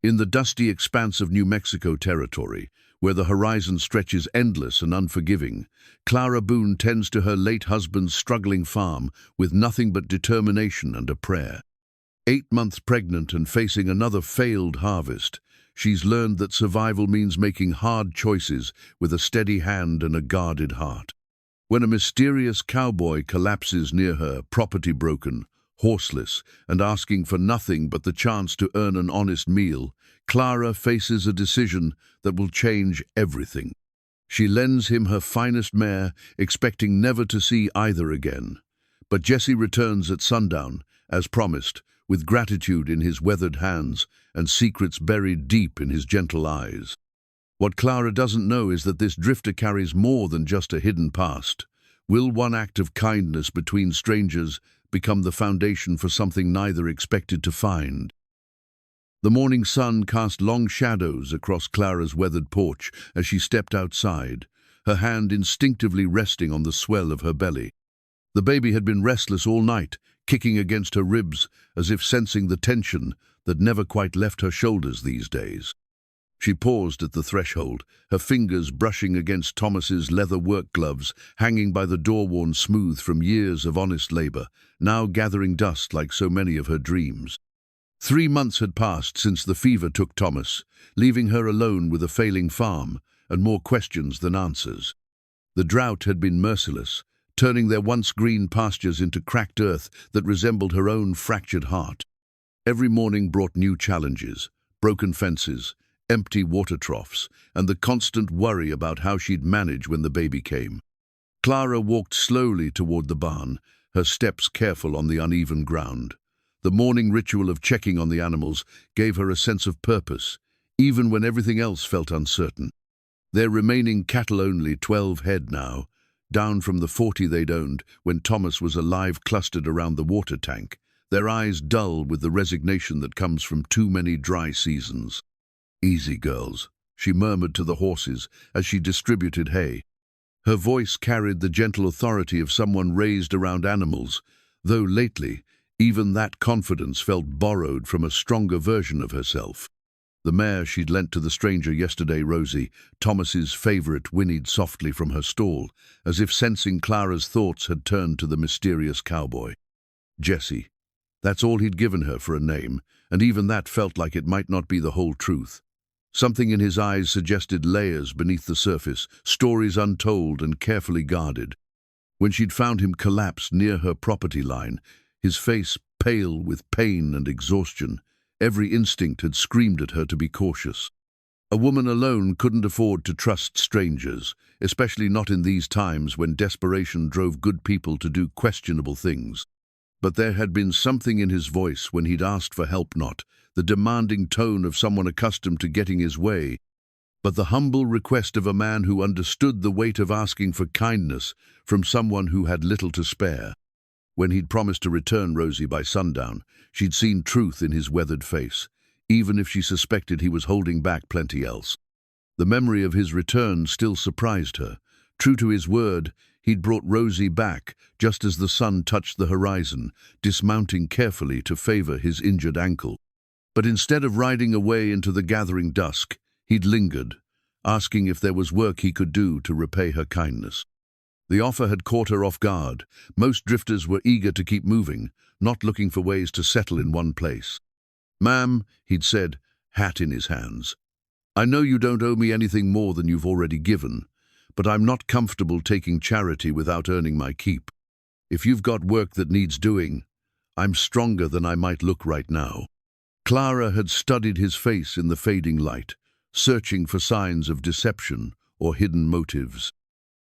In the dusty expanse of New Mexico territory, where the horizon stretches endless and unforgiving, Clara Boone tends to her late husband's struggling farm with nothing but determination and a prayer. 8 months pregnant and facing another failed harvest, she's learned that survival means making hard choices with a steady hand and a guarded heart. When a mysterious cowboy collapses near her, property broken, horseless, and asking for nothing but the chance to earn an honest meal, Clara faces a decision that will change everything. She lends him her finest mare, expecting never to see either again. But Jesse returns at sundown, as promised, with gratitude in his weathered hands and secrets buried deep in his gentle eyes. What Clara doesn't know is that this drifter carries more than just a hidden past. Will one act of kindness between strangers become the foundation for something neither expected to find? The morning sun cast long shadows across Clara's weathered porch as she stepped outside, her hand instinctively resting on the swell of her belly. The baby had been restless all night, kicking against her ribs as if sensing the tension that never quite left her shoulders these days. She paused at the threshold, her fingers brushing against Thomas's leather work gloves, hanging by the door worn smooth from years of honest labor, now gathering dust like so many of her dreams. 3 months had passed since the fever took Thomas, leaving her alone with a failing farm and more questions than answers. The drought had been merciless, turning their once green pastures into cracked earth that resembled her own fractured heart. Every morning brought new challenges, broken fences, empty water troughs, and the constant worry about how she'd manage when the baby came. Clara walked slowly toward the barn, her steps careful on the uneven ground. The morning ritual of checking on the animals gave her a sense of purpose, even when everything else felt uncertain. Their remaining cattle only 12 head now, down from the 40 they'd owned when Thomas was alive, clustered around the water tank, their eyes dull with the resignation that comes from too many dry seasons. "Easy, girls," she murmured to the horses as she distributed hay. Her voice carried the gentle authority of someone raised around animals, though lately, even that confidence felt borrowed from a stronger version of herself. The mare she'd lent to the stranger yesterday, Rosie, Thomas's favorite, whinnied softly from her stall, as if sensing Clara's thoughts had turned to the mysterious cowboy. Jesse. That's all he'd given her for a name, and even that felt like it might not be the whole truth. Something in his eyes suggested layers beneath the surface, stories untold and carefully guarded. When she'd found him collapsed near her property line, his face pale with pain and exhaustion, every instinct had screamed at her to be cautious. A woman alone couldn't afford to trust strangers, especially not in these times when desperation drove good people to do questionable things. But there had been something in his voice when he'd asked for help, not the demanding tone of someone accustomed to getting his way, but the humble request of a man who understood the weight of asking for kindness from someone who had little to spare. When he'd promised to return Rosie by sundown, she'd seen truth in his weathered face, even if she suspected he was holding back plenty else. The memory of his return still surprised her. True to his word, he'd brought Rosie back just as the sun touched the horizon, dismounting carefully to favor his injured ankle. But instead of riding away into the gathering dusk, he'd lingered, asking if there was work he could do to repay her kindness. The offer had caught her off guard. Most drifters were eager to keep moving, not looking for ways to settle in one place. "Ma'am," he'd said, hat in his hands, "I know you don't owe me anything more than you've already given, but I'm not comfortable taking charity without earning my keep. If you've got work that needs doing, I'm stronger than I might look right now." Clara had studied his face in the fading light, searching for signs of deception or hidden motives.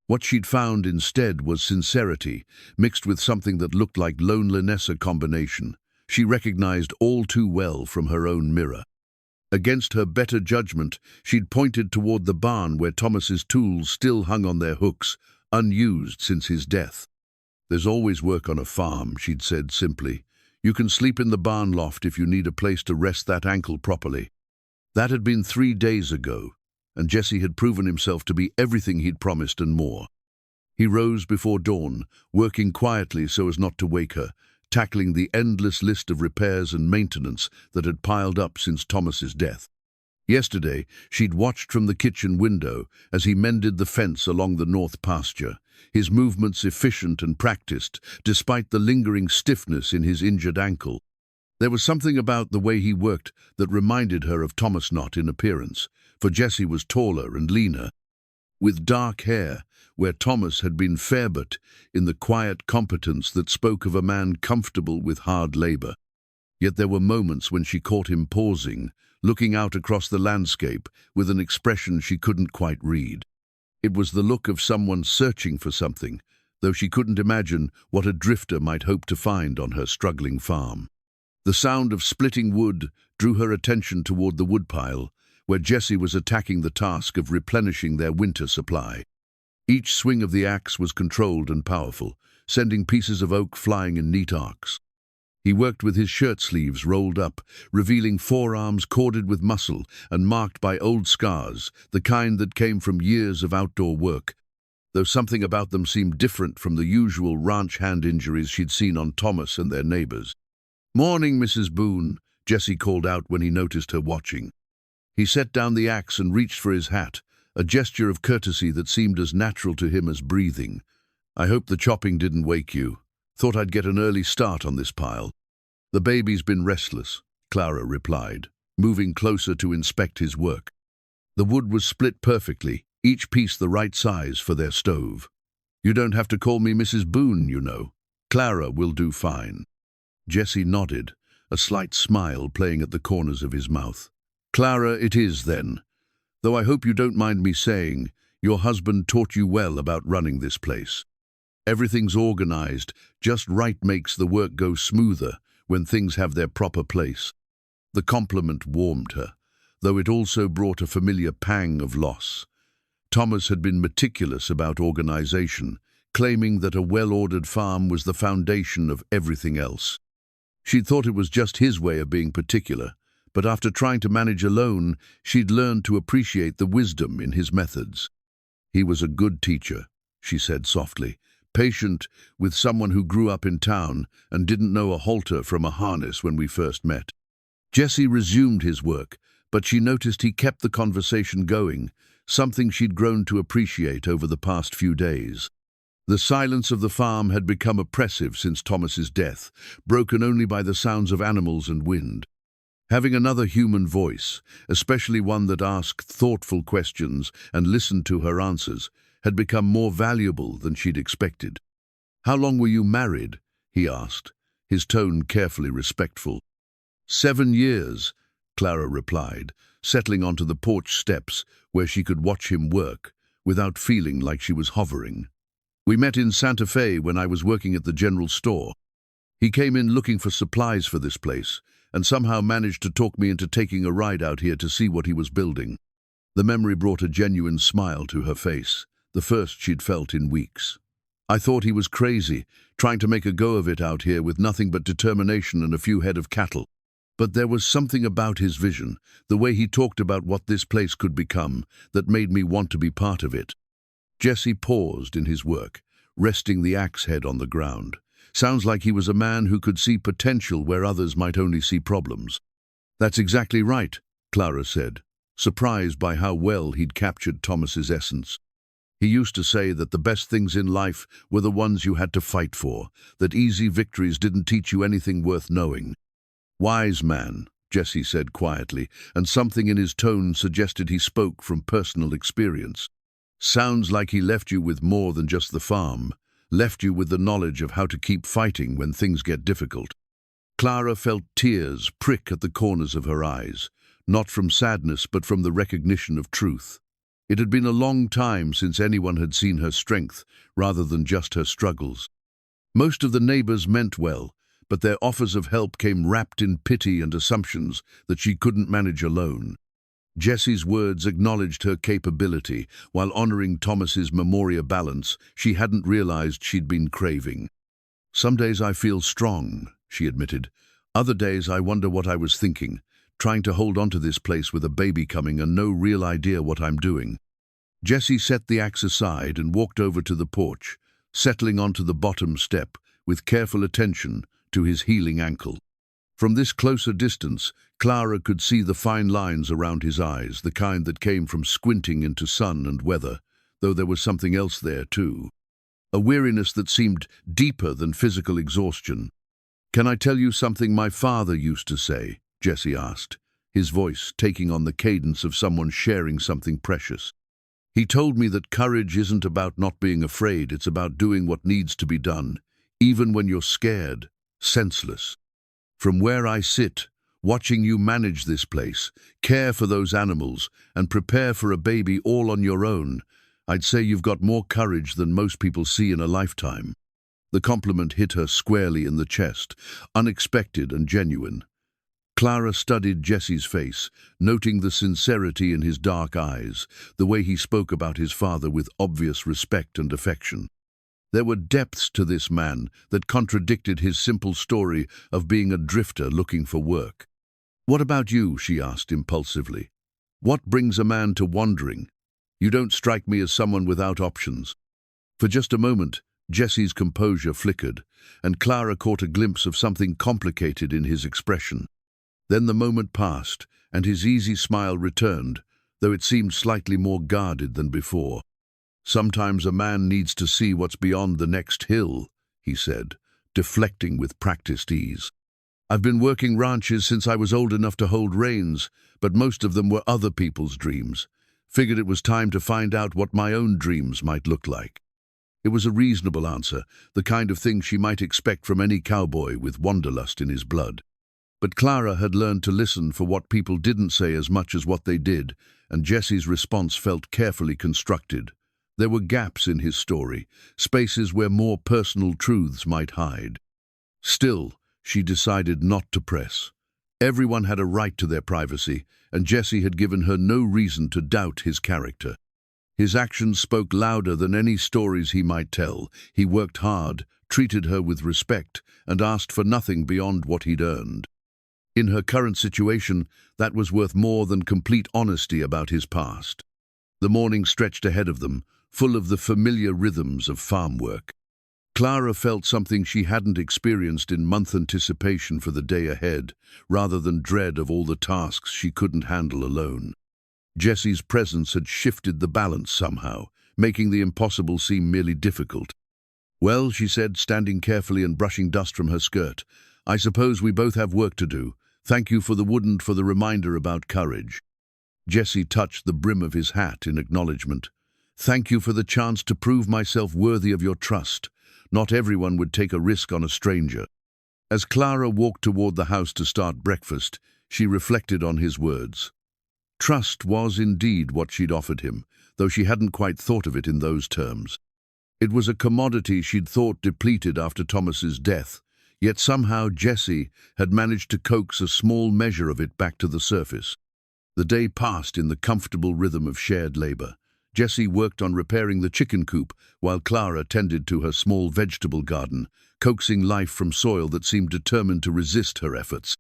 What she'd found instead was sincerity, mixed with something that looked like loneliness, a combination she recognized all too well from her own mirror. Against her better judgment, she'd pointed toward the barn where Thomas's tools still hung on their hooks, unused since his death. "There's always work on a farm," she'd said simply. "You can sleep in the barn loft if you need a place to rest that ankle properly." That had been 3 days ago, and Jesse had proven himself to be everything he'd promised and more. He rose before dawn, working quietly so as not to wake her, tackling the endless list of repairs and maintenance that had piled up since Thomas's death. Yesterday, she'd watched from the kitchen window as he mended the fence along the north pasture, his movements efficient and practiced, despite the lingering stiffness in his injured ankle. There was something about the way he worked that reminded her of Thomas not in appearance, for Jessie was taller and leaner, with dark hair, where Thomas had been fair, but in the quiet competence that spoke of a man comfortable with hard labor. Yet there were moments when she caught him pausing, looking out across the landscape with an expression she couldn't quite read. It was the look of someone searching for something, though she couldn't imagine what a drifter might hope to find on her struggling farm. The sound of splitting wood drew her attention toward the woodpile, where Jessie was attacking the task of replenishing their winter supply. Each swing of the axe was controlled and powerful, sending pieces of oak flying in neat arcs. He worked with his shirt sleeves rolled up, revealing forearms corded with muscle and marked by old scars, the kind that came from years of outdoor work, though something about them seemed different from the usual ranch hand injuries she'd seen on Thomas and their neighbors. "Morning, Mrs. Boone," Jessie called out when he noticed her watching. He set down the axe and reached for his hat, a gesture of courtesy that seemed as natural to him as breathing. "I hope the chopping didn't wake you. Thought I'd get an early start on this pile." "The baby's been restless," Clara replied, moving closer to inspect his work. The wood was split perfectly, each piece the right size for their stove. "You don't have to call me Mrs. Boone, you know. Clara will do fine." Jessie nodded, a slight smile playing at the corners of his mouth. "Clara it is, then. Though I hope you don't mind me saying, your husband taught you well about running this place. Everything's organized, just right makes the work go smoother when things have their proper place." The compliment warmed her, though it also brought a familiar pang of loss. Thomas had been meticulous about organization, claiming that a well-ordered farm was the foundation of everything else. She'd thought it was just his way of being particular, but after trying to manage alone, she'd learned to appreciate the wisdom in his methods. "He was a good teacher," she said softly, "patient with someone who grew up in town and didn't know a halter from a harness when we first met." Jessie resumed his work, but she noticed he kept the conversation going, something she'd grown to appreciate over the past few days. The silence of the farm had become oppressive since Thomas's death, broken only by the sounds of animals and wind. Having another human voice, especially one that asked thoughtful questions and listened to her answers, had become more valuable than she'd expected. "How long were you married?" he asked, his tone carefully respectful. 7 years, Clara replied, settling onto the porch steps where she could watch him work, without feeling like she was hovering. "We met in Santa Fe when I was working at the general store. He came in looking for supplies for this place, and somehow managed to talk me into taking a ride out here to see what he was building." The memory brought a genuine smile to her face, the first she'd felt in weeks. "I thought he was crazy, trying to make a go of it out here with nothing but determination and a few head of cattle. But there was something about his vision, the way he talked about what this place could become, that made me want to be part of it." Jessie paused in his work, resting the axe head on the ground. "Sounds like he was a man who could see potential where others might only see problems." "That's exactly right," Clara said, surprised by how well he'd captured Thomas's essence. "He used to say that the best things in life were the ones you had to fight for, that easy victories didn't teach you anything worth knowing." "Wise man," Jessie said quietly, and something in his tone suggested he spoke from personal experience. "Sounds like he left you with more than just the farm, left you with the knowledge of how to keep fighting when things get difficult." Clara felt tears prick at the corners of her eyes, not from sadness but from the recognition of truth. It had been a long time since anyone had seen her strength rather than just her struggles. Most of the neighbors meant well, but their offers of help came wrapped in pity and assumptions that she couldn't manage alone. Jessie's words acknowledged her capability, while honoring Thomas's memoria balance she hadn't realized she'd been craving. "Some days I feel strong," she admitted. "Other days I wonder what I was thinking, trying to hold onto this place with a baby coming and no real idea what I'm doing." Jessie set the axe aside and walked over to the porch, settling onto the bottom step with careful attention, to his healing ankle. From this closer distance, Clara could see the fine lines around his eyes, the kind that came from squinting into sun and weather, though there was something else there too. A weariness that seemed deeper than physical exhaustion. "Can I tell you something my father used to say?" Jessie asked, his voice taking on the cadence of someone sharing something precious. "He told me that courage isn't about not being afraid, it's about doing what needs to be done, even when you're scared, senseless. From where I sit, watching you manage this place, care for those animals, and prepare for a baby all on your own, I'd say you've got more courage than most people see in a lifetime." The compliment hit her squarely in the chest, unexpected and genuine. Clara studied Jessie's face, noting the sincerity in his dark eyes, the way he spoke about his father with obvious respect and affection. There were depths to this man that contradicted his simple story of being a drifter looking for work. "What about you?" she asked impulsively. "What brings a man to wandering? You don't strike me as someone without options." For just a moment, Jessie's composure flickered, and Clara caught a glimpse of something complicated in his expression. Then the moment passed, and his easy smile returned, though it seemed slightly more guarded than before. "Sometimes a man needs to see what's beyond the next hill," he said, deflecting with practiced ease. "I've been working ranches since I was old enough to hold reins, but most of them were other people's dreams. Figured it was time to find out what my own dreams might look like." It was a reasonable answer, the kind of thing she might expect from any cowboy with wanderlust in his blood. But Clara had learned to listen for what people didn't say as much as what they did, and Jessie's response felt carefully constructed. There were gaps in his story, spaces where more personal truths might hide. Still, she decided not to press. Everyone had a right to their privacy, and Jessie had given her no reason to doubt his character. His actions spoke louder than any stories he might tell. He worked hard, treated her with respect, and asked for nothing beyond what he'd earned. In her current situation, that was worth more than complete honesty about his past. The morning stretched ahead of them, full of the familiar rhythms of farm work. Clara felt something she hadn't experienced in month anticipation for the day ahead, rather than dread of all the tasks she couldn't handle alone. Jessie's presence had shifted the balance somehow, making the impossible seem merely difficult. "Well," she said, standing carefully and brushing dust from her skirt, "I suppose we both have work to do. Thank you for the wood and for the reminder about courage." Jessie touched the brim of his hat in acknowledgement. "Thank you for the chance to prove myself worthy of your trust. Not everyone would take a risk on a stranger." As Clara walked toward the house to start breakfast, she reflected on his words. Trust was indeed what she'd offered him, though she hadn't quite thought of it in those terms. It was a commodity she'd thought depleted after Thomas's death, yet somehow Jessie had managed to coax a small measure of it back to the surface. The day passed in the comfortable rhythm of shared labor. Jessie worked on repairing the chicken coop, while Clara tended to her small vegetable garden, coaxing life from soil that seemed determined to resist her efforts.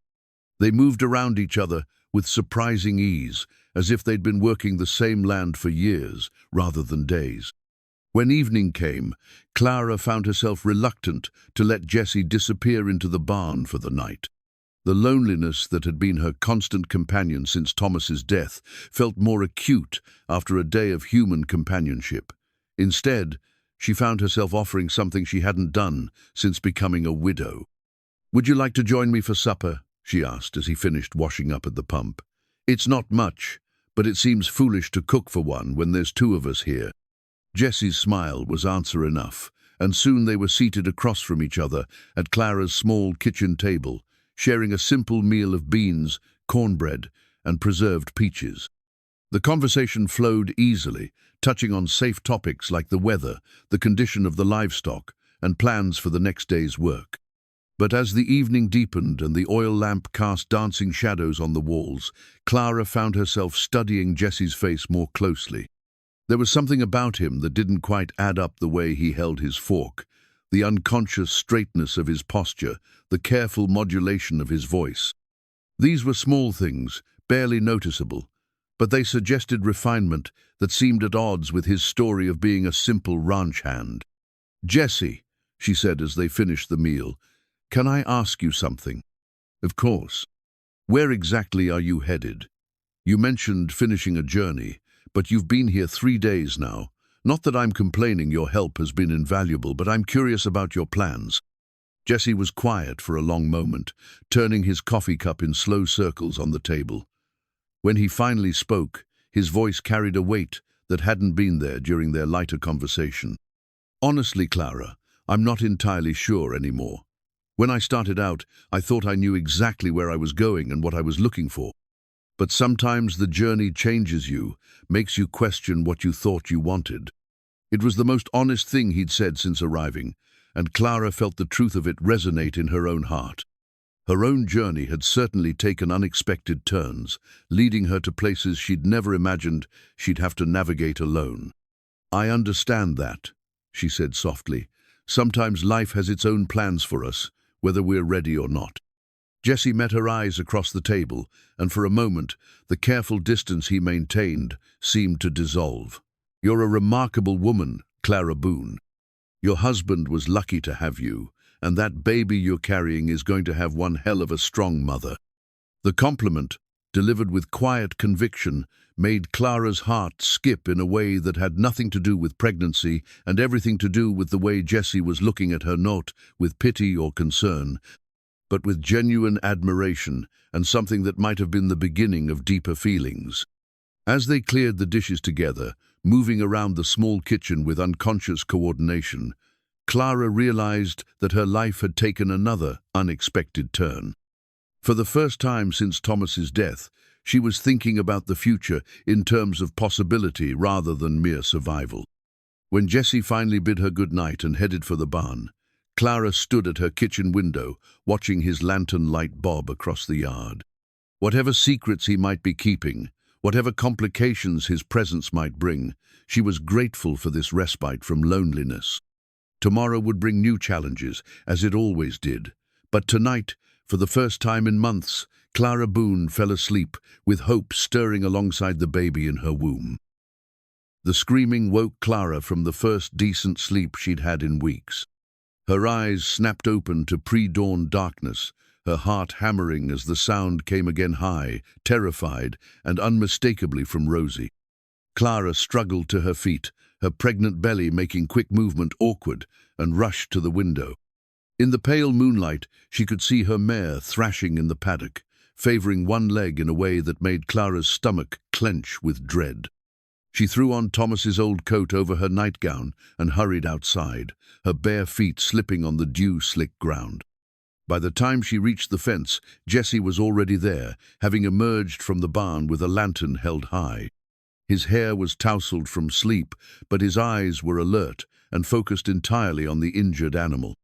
They moved around each other with surprising ease, as if they'd been working the same land for years, rather than days. When evening came, Clara found herself reluctant to let Jessie disappear into the barn for the night. The loneliness that had been her constant companion since Thomas's death felt more acute after a day of human companionship. Instead, she found herself offering something she hadn't done since becoming a widow. "Would you like to join me for supper?" she asked as he finished washing up at the pump. "It's not much, but it seems foolish to cook for one when there's two of us here." Jessie's smile was answer enough, and soon they were seated across from each other at Clara's small kitchen table, sharing a simple meal of beans, cornbread, and preserved peaches. The conversation flowed easily, touching on safe topics like the weather, the condition of the livestock, and plans for the next day's work. But as the evening deepened and the oil lamp cast dancing shadows on the walls, Clara found herself studying Jessie's face more closely. There was something about him that didn't quite add up: the way he held his fork, the unconscious straightness of his posture, the careful modulation of his voice. These were small things, barely noticeable, but they suggested refinement that seemed at odds with his story of being a simple ranch hand. "Jessie," she said as they finished the meal, Can I ask you something? Of course. Where exactly are you headed? You mentioned finishing a journey, but you've been here 3 days now. Not that I'm complaining, your help has been invaluable, but I'm curious about your plans. Jesse was quiet for a long moment, turning his coffee cup in slow circles on the table. When he finally spoke, his voice carried a weight that hadn't been there during their lighter conversation. Honestly, Clara, I'm not entirely sure anymore. When I started out, I thought I knew exactly where I was going and what I was looking for. But sometimes the journey changes you, makes you question what you thought you wanted. It was the most honest thing he'd said since arriving, and Clara felt the truth of it resonate in her own heart. Her own journey had certainly taken unexpected turns, leading her to places she'd never imagined she'd have to navigate alone. I understand that, she said softly. Sometimes life has its own plans for us, whether we're ready or not. Jesse met her eyes across the table, and for a moment, the careful distance he maintained seemed to dissolve. You're a remarkable woman, Clara Boone. Your husband was lucky to have you, and that baby you're carrying is going to have one hell of a strong mother. The compliment, delivered with quiet conviction, made Clara's heart skip in a way that had nothing to do with pregnancy and everything to do with the way Jesse was looking at her, not with pity or concern, but with genuine admiration and something that might have been the beginning of deeper feelings. As they cleared the dishes together, moving around the small kitchen with unconscious coordination, Clara realized that her life had taken another unexpected turn. For the first time since Thomas's death, she was thinking about the future in terms of possibility rather than mere survival. When Jesse finally bid her good night and headed for the barn, Clara stood at her kitchen window, watching his lantern light bob across the yard. Whatever secrets he might be keeping, whatever complications his presence might bring, she was grateful for this respite from loneliness. Tomorrow would bring new challenges, as it always did. But tonight, for the first time in months, Clara Boone fell asleep, with hope stirring alongside the baby in her womb. The screaming woke Clara from the first decent sleep she'd had in weeks. Her eyes snapped open to pre-dawn darkness, her heart hammering as the sound came again high, terrified, and unmistakably from Rosie. Clara struggled to her feet, her pregnant belly making quick movement awkward, and rushed to the window. In the pale moonlight, she could see her mare thrashing in the paddock, favoring one leg in a way that made Clara's stomach clench with dread. She threw on Thomas's old coat over her nightgown and hurried outside, her bare feet slipping on the dew-slick ground. By the time she reached the fence, Jesse was already there, having emerged from the barn with a lantern held high. His hair was tousled from sleep, but his eyes were alert and focused entirely on the injured animal.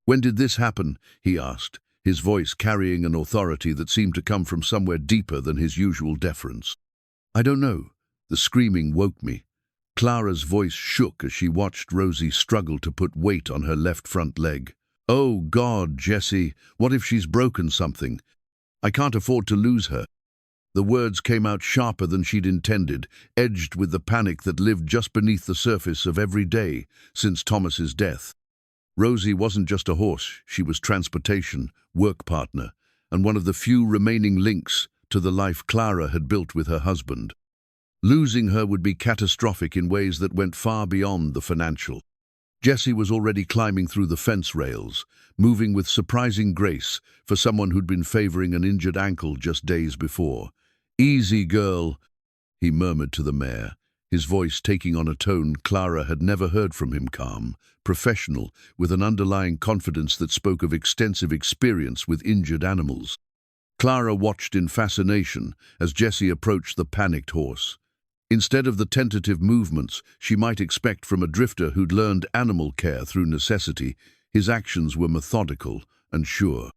"When did this happen?" he asked, his voice carrying an authority that seemed to come from somewhere deeper than his usual deference. "I don't know. The screaming woke me." Clara's voice shook as she watched Rosie struggle to put weight on her left front leg. "Oh, God, Jesse, what if she's broken something? I can't afford to lose her." The words came out sharper than she'd intended, edged with the panic that lived just beneath the surface of every day since Thomas's death. Rosie wasn't just a horse, she was transportation, work partner, and one of the few remaining links to the life Clara had built with her husband. Losing her would be catastrophic in ways that went far beyond the financial. Jesse was already climbing through the fence rails, moving with surprising grace for someone who'd been favoring an injured ankle just days before. "Easy, girl," he murmured to the mare, his voice taking on a tone Clara had never heard from him, calm, professional, with an underlying confidence that spoke of extensive experience with injured animals. Clara watched in fascination as Jesse approached the panicked horse. Instead of the tentative movements she might expect from a drifter who'd learned animal care through necessity, his actions were methodical and sure.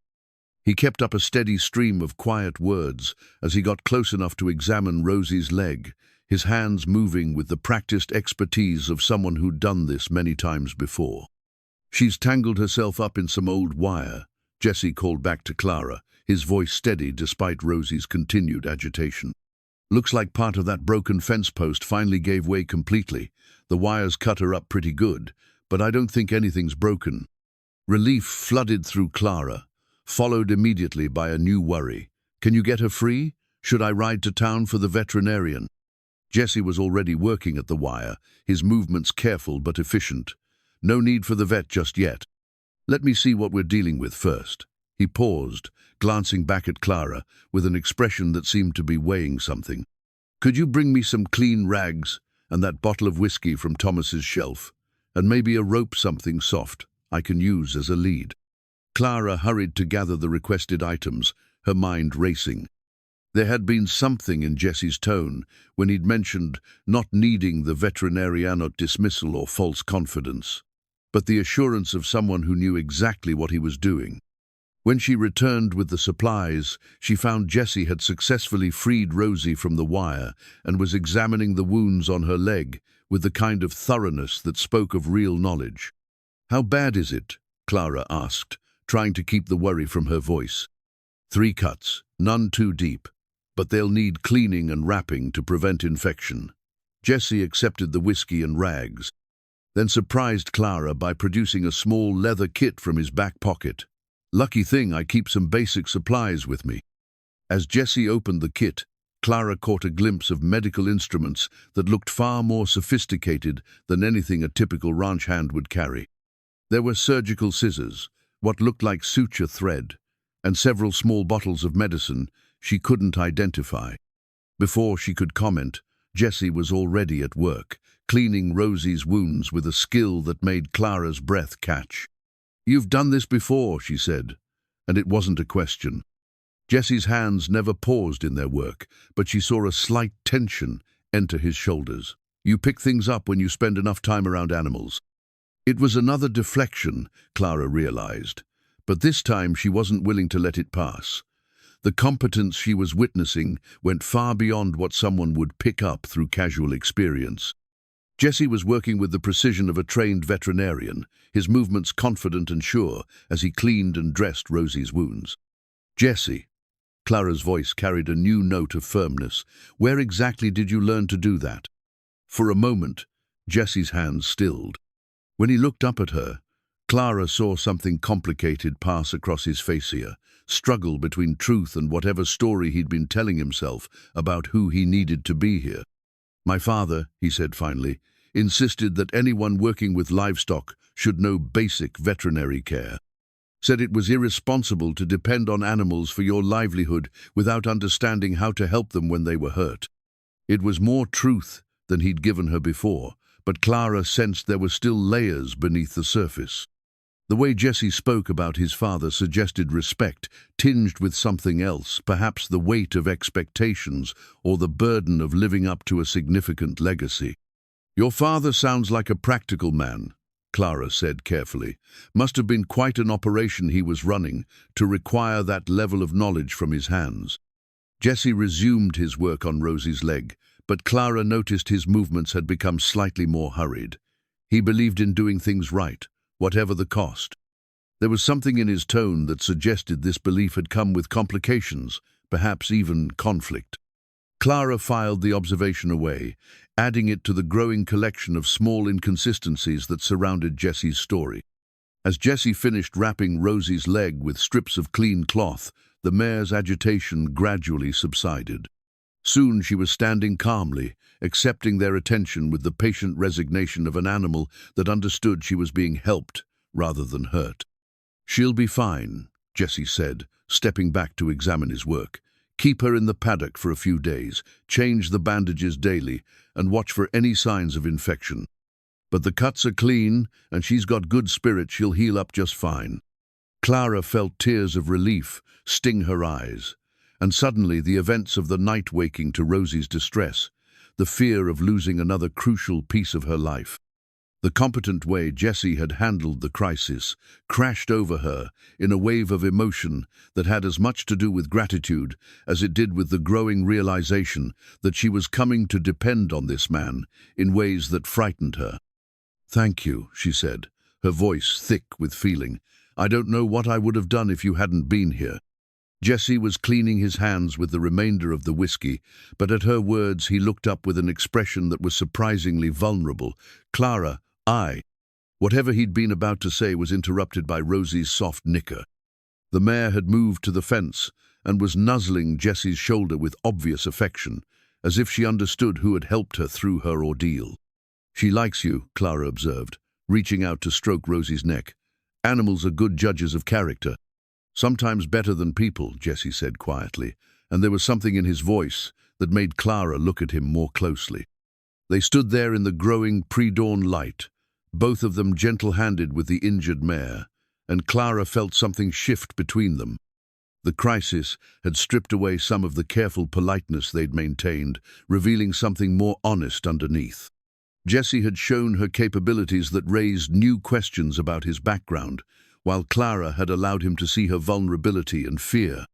He kept up a steady stream of quiet words as he got close enough to examine Rosie's leg, his hands moving with the practiced expertise of someone who'd done this many times before. "She's tangled herself up in some old wire," Jesse called back to Clara, his voice steady despite Rosie's continued agitation. "Looks like part of that broken fence post finally gave way completely. The wires cut her up pretty good, but I don't think anything's broken." Relief flooded through Clara, followed immediately by a new worry. Can you get her free? Should I ride to town for the veterinarian? Jesse was already working at the wire, his movements careful but efficient. No need for the vet just yet. Let me see what we're dealing with first. He paused, glancing back at Clara with an expression that seemed to be weighing something. Could you bring me some clean rags and that bottle of whiskey from Thomas's shelf? And maybe a rope, something soft I can use as a lead. Clara hurried to gather the requested items, her mind racing. There had been something in Jesse's tone when he'd mentioned not needing the veterinarianot dismissal or false confidence, but the assurance of someone who knew exactly what he was doing. When she returned with the supplies, she found Jesse had successfully freed Rosie from the wire and was examining the wounds on her leg with the kind of thoroughness that spoke of real knowledge. How bad is it? Clara asked, trying to keep the worry from her voice. 3 cuts, none too deep, but they'll need cleaning and wrapping to prevent infection. Jesse accepted the whiskey and rags, then surprised Clara by producing a small leather kit from his back pocket. Lucky thing I keep some basic supplies with me. As Jesse opened the kit, Clara caught a glimpse of medical instruments that looked far more sophisticated than anything a typical ranch hand would carry. There were surgical scissors, what looked like suture thread, and several small bottles of medicine she couldn't identify. Before she could comment, Jesse was already at work, cleaning Rosie's wounds with a skill that made Clara's breath catch. "You've done this before," she said, and it wasn't a question. Jesse's hands never paused in their work, but she saw a slight tension enter his shoulders. "You pick things up when you spend enough time around animals." It was another deflection, Clara realized, but this time she wasn't willing to let it pass. The competence she was witnessing went far beyond what someone would pick up through casual experience. Jesse was working with the precision of a trained veterinarian, his movements confident and sure as he cleaned and dressed Rosie's wounds. "Jesse," Clara's voice carried a new note of firmness, "where exactly did you learn to do that?" For a moment, Jesse's hands stilled. When he looked up at her, Clara saw something complicated pass across his fascia, struggle between truth and whatever story he'd been telling himself about who he needed to be here. "My father," he said finally, "insisted that anyone working with livestock should know basic veterinary care. Said it was irresponsible to depend on animals for your livelihood without understanding how to help them when they were hurt." It was more truth than he'd given her before, but Clara sensed there were still layers beneath the surface. The way Jesse spoke about his father suggested respect, tinged with something else, perhaps the weight of expectations or the burden of living up to a significant legacy. "Your father sounds like a practical man," Clara said carefully. "Must have been quite an operation he was running to require that level of knowledge from his hands." Jesse resumed his work on Rosie's leg, but Clara noticed his movements had become slightly more hurried. He believed in doing things right, whatever the cost. There was something in his tone that suggested this belief had come with complications, perhaps even conflict. Clara filed the observation away, adding it to the growing collection of small inconsistencies that surrounded Jesse's story. As Jesse finished wrapping Rosie's leg with strips of clean cloth, the mare's agitation gradually subsided. Soon she was standing calmly, accepting their attention with the patient resignation of an animal that understood she was being helped rather than hurt. "She'll be fine," Jesse said, stepping back to examine his work. "Keep her in the paddock for a few days, change the bandages daily, and watch for any signs of infection. But the cuts are clean, and she's got good spirit. She'll heal up just fine." Clara felt tears of relief sting her eyes, and suddenly the events of the night waking to Rosie's distress, the fear of losing another crucial piece of her life. The competent way Jesse had handled the crisis crashed over her in a wave of emotion that had as much to do with gratitude as it did with the growing realization that she was coming to depend on this man in ways that frightened her. "Thank you," she said, her voice thick with feeling. "I don't know what I would have done if you hadn't been here." Jesse was cleaning his hands with the remainder of the whiskey, but at her words he looked up with an expression that was surprisingly vulnerable. "Clara, Whatever he'd been about to say was interrupted by Rosie's soft nicker. The mare had moved to the fence and was nuzzling Jessie's shoulder with obvious affection, as if she understood who had helped her through her ordeal. "She likes you," Clara observed, reaching out to stroke Rosie's neck. "Animals are good judges of character." "Sometimes better than people," Jessie said quietly, and there was something in his voice that made Clara look at him more closely. They stood there in the growing pre-dawn light, both of them gentle-handed with the injured mare, and Clara felt something shift between them. The crisis had stripped away some of the careful politeness they'd maintained, revealing something more honest underneath. Jessie had shown her capabilities that raised new questions about his background, while Clara had allowed him to see her vulnerability and fear.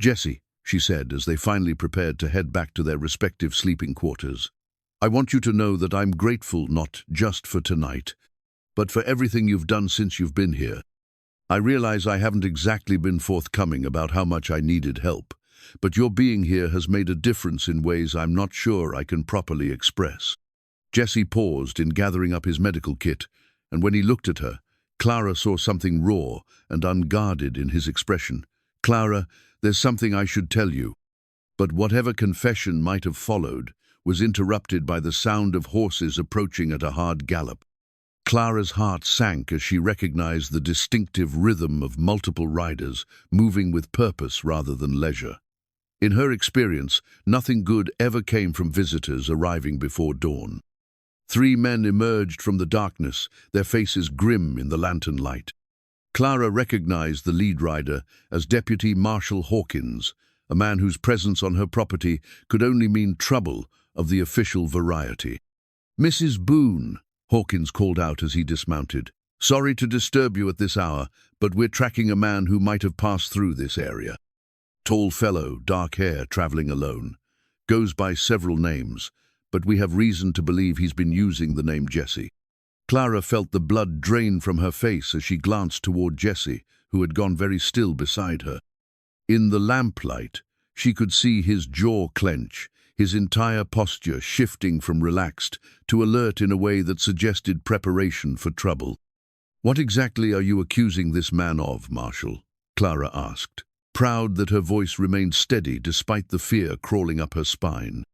"Jessie," she said as they finally prepared to head back to their respective sleeping quarters, "I want you to know that I'm grateful not just for tonight, but for everything you've done since you've been here. I realize I haven't exactly been forthcoming about how much I needed help, but your being here has made a difference in ways I'm not sure I can properly express." Jessie paused in gathering up his medical kit, and when he looked at her, Clara saw something raw and unguarded in his expression. "Clara, there's something I should tell you." But whatever confession might have followed was interrupted by the sound of horses approaching at a hard gallop. Clara's heart sank as she recognized the distinctive rhythm of multiple riders moving with purpose rather than leisure. In her experience, nothing good ever came from visitors arriving before dawn. 3 men emerged from the darkness, their faces grim in the lantern light. Clara recognized the lead rider as Deputy Marshal Hawkins, a man whose presence on her property could only mean trouble of the official variety. "Mrs. Boone," Hawkins called out as he dismounted. "Sorry to disturb you at this hour, but we're tracking a man who might have passed through this area. Tall fellow, dark hair, traveling alone. Goes by several names, but we have reason to believe he's been using the name Jessie." Clara felt the blood drain from her face as she glanced toward Jessie, who had gone very still beside her. In the lamplight, she could see his jaw clench, his entire posture shifting from relaxed to alert in a way that suggested preparation for trouble. "What exactly are you accusing this man of, Marshal?" Clara asked, proud that her voice remained steady despite the fear crawling up her spine.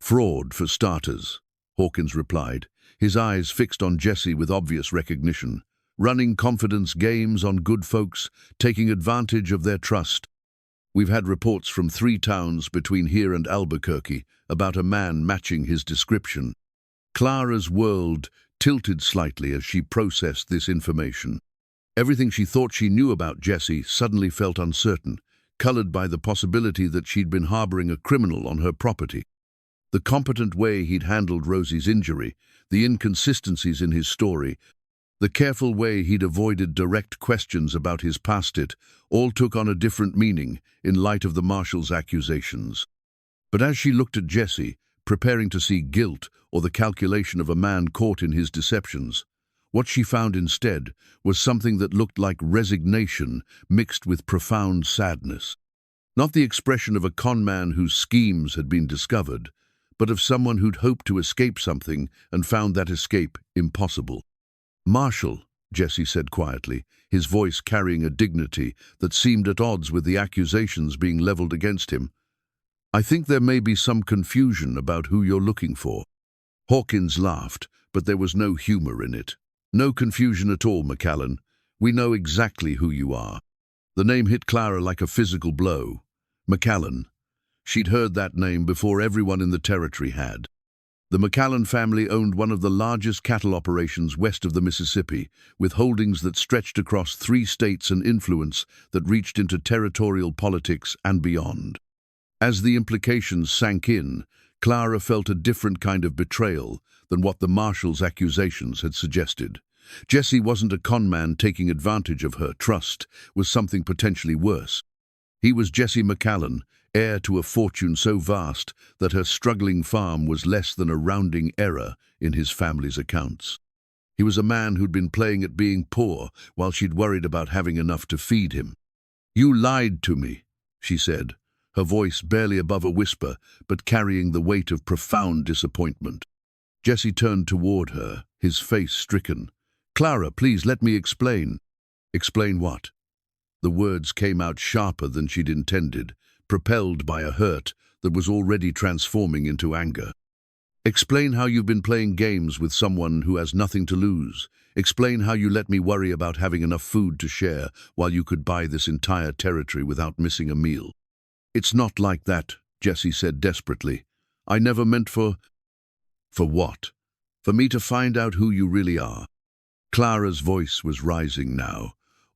"Fraud, for starters," Hawkins replied, his eyes fixed on Jessie with obvious recognition. "Running confidence games on good folks, taking advantage of their trust. We've had reports from 3 towns between here and Albuquerque about a man matching his description." Clara's world tilted slightly as she processed this information. Everything she thought she knew about Jessie suddenly felt uncertain, colored by the possibility that she'd been harboring a criminal on her property. The competent way he'd handled Rosie's injury, the inconsistencies in his story, the careful way he'd avoided direct questions about his past, it all took on a different meaning in light of the marshal's accusations. But as she looked at Jessie, preparing to see guilt or the calculation of a man caught in his deceptions, what she found instead was something that looked like resignation mixed with profound sadness. Not the expression of a con man whose schemes had been discovered, but of someone who'd hoped to escape something and found that escape impossible. "Marshal," Jessie said quietly, his voice carrying a dignity that seemed at odds with the accusations being leveled against him, "I think there may be some confusion about who you're looking for." Hawkins laughed, but there was no humor in it. "No confusion at all, McAllen. We know exactly who you are." The name hit Clara like a physical blow. McAllen. She'd heard that name before everyone in the territory had. The McAllen family owned one of the largest cattle operations west of the Mississippi, with holdings that stretched across 3 states and influence that reached into territorial politics and beyond. As the implications sank in, Clara felt a different kind of betrayal than what the marshal's accusations had suggested. Jessie wasn't a conman taking advantage of her. Trust was something potentially worse. He was Jessie McAllen, heir to a fortune so vast that her struggling farm was less than a rounding error in his family's accounts. He was a man who'd been playing at being poor while she'd worried about having enough to feed him. "You lied to me," she said, her voice barely above a whisper, but carrying the weight of profound disappointment. Jessie turned toward her, his face stricken. Clara, please let me explain. Explain what? The words came out sharper than she'd intended, propelled by a hurt that was already transforming into anger. Explain how you've been playing games with someone who has nothing to lose. Explain how you let me worry about having enough food to share while you could buy this entire territory without missing a meal. It's not like that, Jessie said desperately. I never meant for... For what? For me to find out who you really are. Clara's voice was rising now.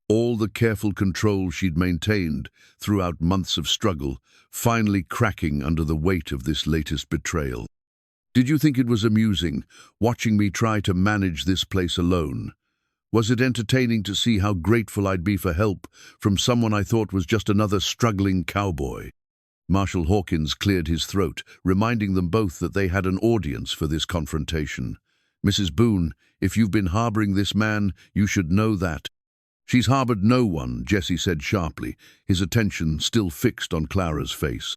All the careful control she'd maintained throughout months of struggle, finally cracking under the weight of this latest betrayal. Did you think it was amusing, watching me try to manage this place alone? Was it entertaining to see how grateful I'd be for help from someone I thought was just another struggling cowboy? Marshal Hawkins cleared his throat, reminding them both that they had an audience for this confrontation. Mrs. Boone, if you've been harboring this man, you should know that. She's harbored no one, Jessie said sharply, his attention still fixed on Clara's face.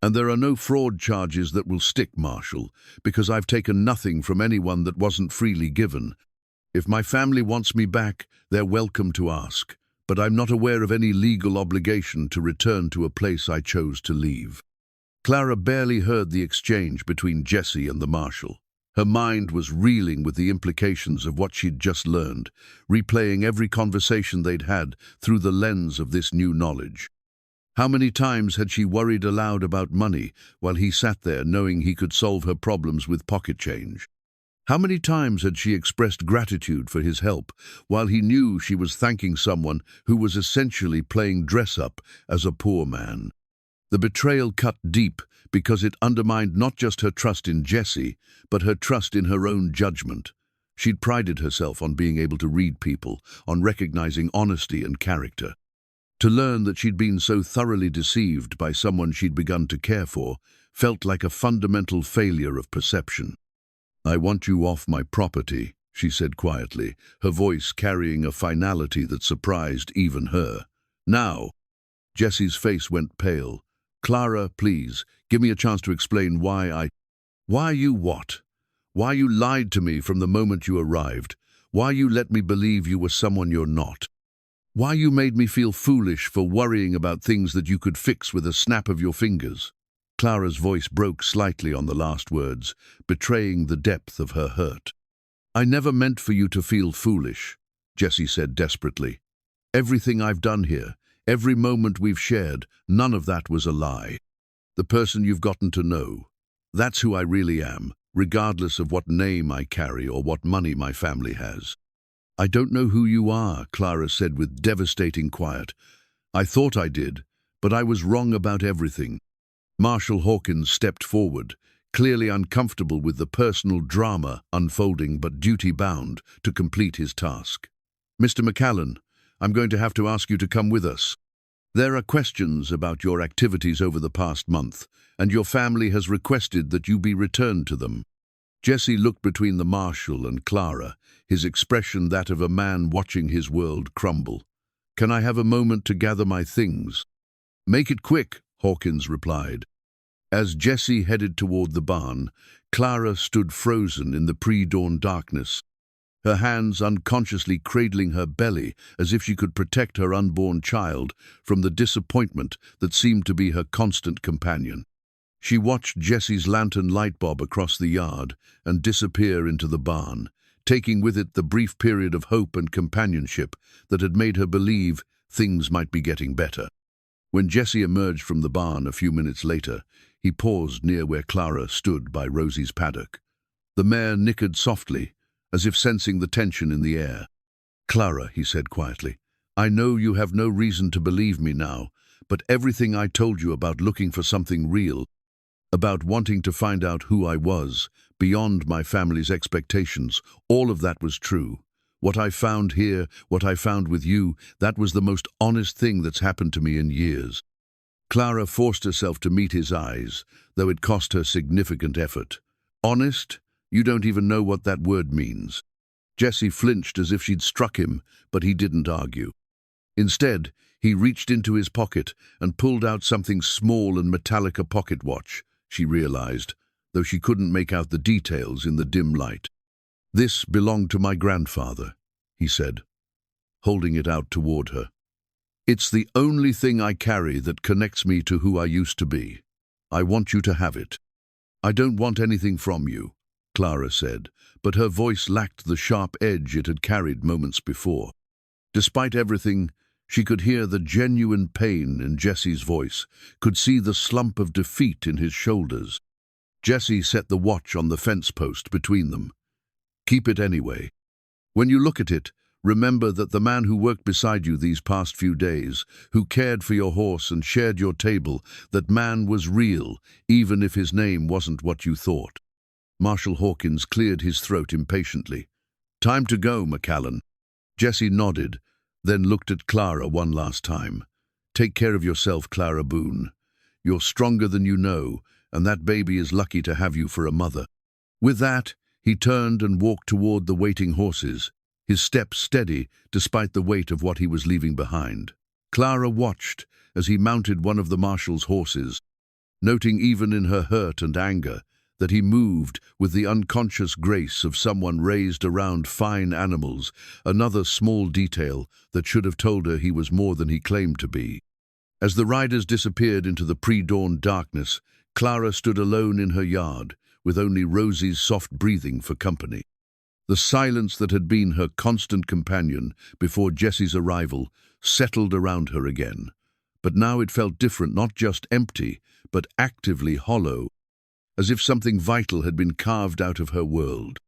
And there are no fraud charges that will stick, Marshal, because I've taken nothing from anyone that wasn't freely given. If my family wants me back, they're welcome to ask, but I'm not aware of any legal obligation to return to a place I chose to leave. Clara barely heard the exchange between Jessie and the Marshal. Her mind was reeling with the implications of what she'd just learned, replaying every conversation they'd had through the lens of this new knowledge. How many times had she worried aloud about money while he sat there knowing he could solve her problems with pocket change? How many times had she expressed gratitude for his help while he knew she was thanking someone who was essentially playing dress-up as a poor man? The betrayal cut deep because it undermined not just her trust in Jessie, but her trust in her own judgment. She'd prided herself on being able to read people, on recognizing honesty and character. To learn that she'd been so thoroughly deceived by someone she'd begun to care for felt like a fundamental failure of perception. I want you off my property, she said quietly, her voice carrying a finality that surprised even her. Now. Jessie's face went pale. Clara, please, give me a chance to explain why you what? Why you lied to me from the moment you arrived? Why you let me believe you were someone you're not? Why you made me feel foolish for worrying about things that you could fix with a snap of your fingers? Clara's voice broke slightly on the last words, betraying the depth of her hurt. I never meant for you to feel foolish, Jessie said desperately. Everything I've done here, every moment we've shared, none of that was a lie. The person you've gotten to know, that's who I really am, regardless of what name I carry or what money my family has. I don't know who you are, Clara said with devastating quiet. I thought I did, but I was wrong about everything. Marshal Hawkins stepped forward, clearly uncomfortable with the personal drama unfolding but duty-bound to complete his task. Mr. McCallan, I'm going to have to ask you to come with us. There are questions about your activities over the past month, and your family has requested that you be returned to them. Jessie looked between the Marshal and Clara, his expression that of a man watching his world crumble. Can I have a moment to gather my things? Make it quick, Hawkins replied. As Jessie headed toward the barn, Clara stood frozen in the pre-dawn darkness, her hands unconsciously cradling her belly as if she could protect her unborn child from the disappointment that seemed to be her constant companion. She watched Jessie's lantern light bob across the yard and disappear into the barn, taking with it the brief period of hope and companionship that had made her believe things might be getting better. When Jessie emerged from the barn a few minutes later, he paused near where Clara stood by Rosie's paddock. The mare nickered softly, as if sensing the tension in the air. Clara, he said quietly, I know you have no reason to believe me now, but everything I told you about looking for something real, about wanting to find out who I was, beyond my family's expectations, all of that was true. What I found here, what I found with you, that was the most honest thing that's happened to me in years. Clara forced herself to meet his eyes, though it cost her significant effort. Honest? You don't even know what that word means. Jessie flinched as if she'd struck him, but he didn't argue. Instead, he reached into his pocket and pulled out something small and metallic, a pocket watch, she realized, though she couldn't make out the details in the dim light. This belonged to my grandfather, he said, holding it out toward her. It's the only thing I carry that connects me to who I used to be. I want you to have it. I don't want anything from you, Clara said, but her voice lacked the sharp edge it had carried moments before. Despite everything, she could hear the genuine pain in Jesse's voice, could see the slump of defeat in his shoulders. Jesse set the watch on the fence post between them. Keep it anyway. When you look at it, remember that the man who worked beside you these past few days, who cared for your horse and shared your table, that man was real, even if his name wasn't what you thought. Marshal Hawkins cleared his throat impatiently. Time to go, McCallan. Jesse nodded, then looked at Clara one last time. Take care of yourself, Clara Boone. You're stronger than you know, and that baby is lucky to have you for a mother. With that, he turned and walked toward the waiting horses, his steps steady despite the weight of what he was leaving behind. Clara watched as he mounted one of the marshal's horses, noting even in her hurt and anger that he moved with the unconscious grace of someone raised around fine animals, another small detail that should have told her he was more than he claimed to be. As the riders disappeared into the pre-dawn darkness, Clara stood alone in her yard, with only Rosie's soft breathing for company. The silence that had been her constant companion before Jesse's arrival settled around her again. But now it felt different, not just empty, but actively hollow, as if something vital had been carved out of her world.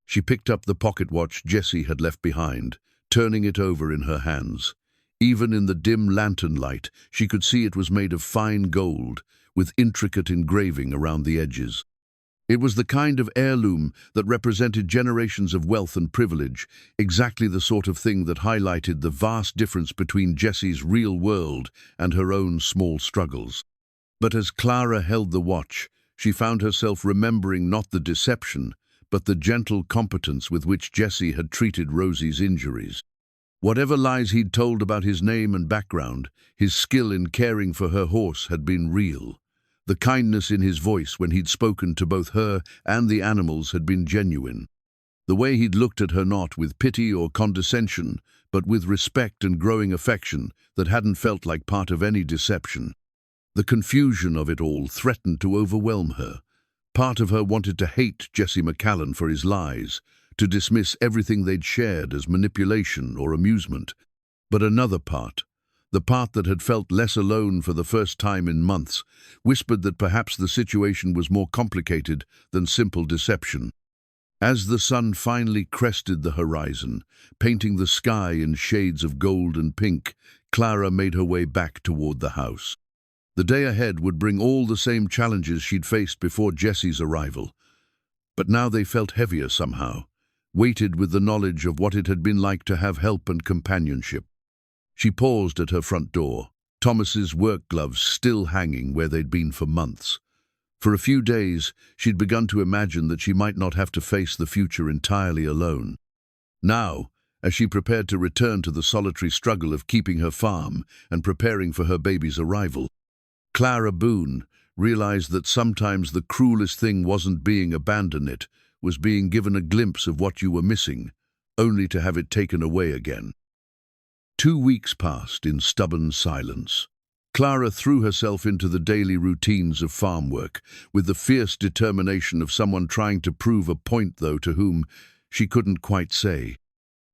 She picked up the pocket watch Jesse had left behind, turning it over in her hands. Even in the dim lantern light, she could see it was made of fine gold, with intricate engraving around the edges. It was the kind of heirloom that represented generations of wealth and privilege, exactly the sort of thing that highlighted the vast difference between Jesse's real world and her own small struggles. But as Clara held the watch, she found herself remembering not the deception, but the gentle competence with which Jesse had treated Rosie's injuries. Whatever lies he'd told about his name and background, his skill in caring for her horse had been real. The kindness in his voice when he'd spoken to both her and the animals had been genuine. The way he'd looked at her not with pity or condescension, but with respect and growing affection that hadn't felt like part of any deception. The confusion of it all threatened to overwhelm her. Part of her wanted to hate Jesse McCallan for his lies, to dismiss everything they'd shared as manipulation or amusement. But another part, the part that had felt less alone for the first time in months, whispered that perhaps the situation was more complicated than simple deception. As the sun finally crested the horizon, painting the sky in shades of gold and pink, Clara made her way back toward the house. The day ahead would bring all the same challenges she'd faced before Jesse's arrival. But now they felt heavier somehow, weighted with the knowledge of what it had been like to have help and companionship. She paused at her front door, Thomas's work gloves still hanging where they'd been for months. For a few days, she'd begun to imagine that she might not have to face the future entirely alone. Now, as she prepared to return to the solitary struggle of keeping her farm and preparing for her baby's arrival, Clara Boone realized that sometimes the cruelest thing wasn't being abandoned, it was being given a glimpse of what you were missing, only to have it taken away again. 2 weeks passed in stubborn silence. Clara threw herself into the daily routines of farm work, with the fierce determination of someone trying to prove a point, though, to whom she couldn't quite say.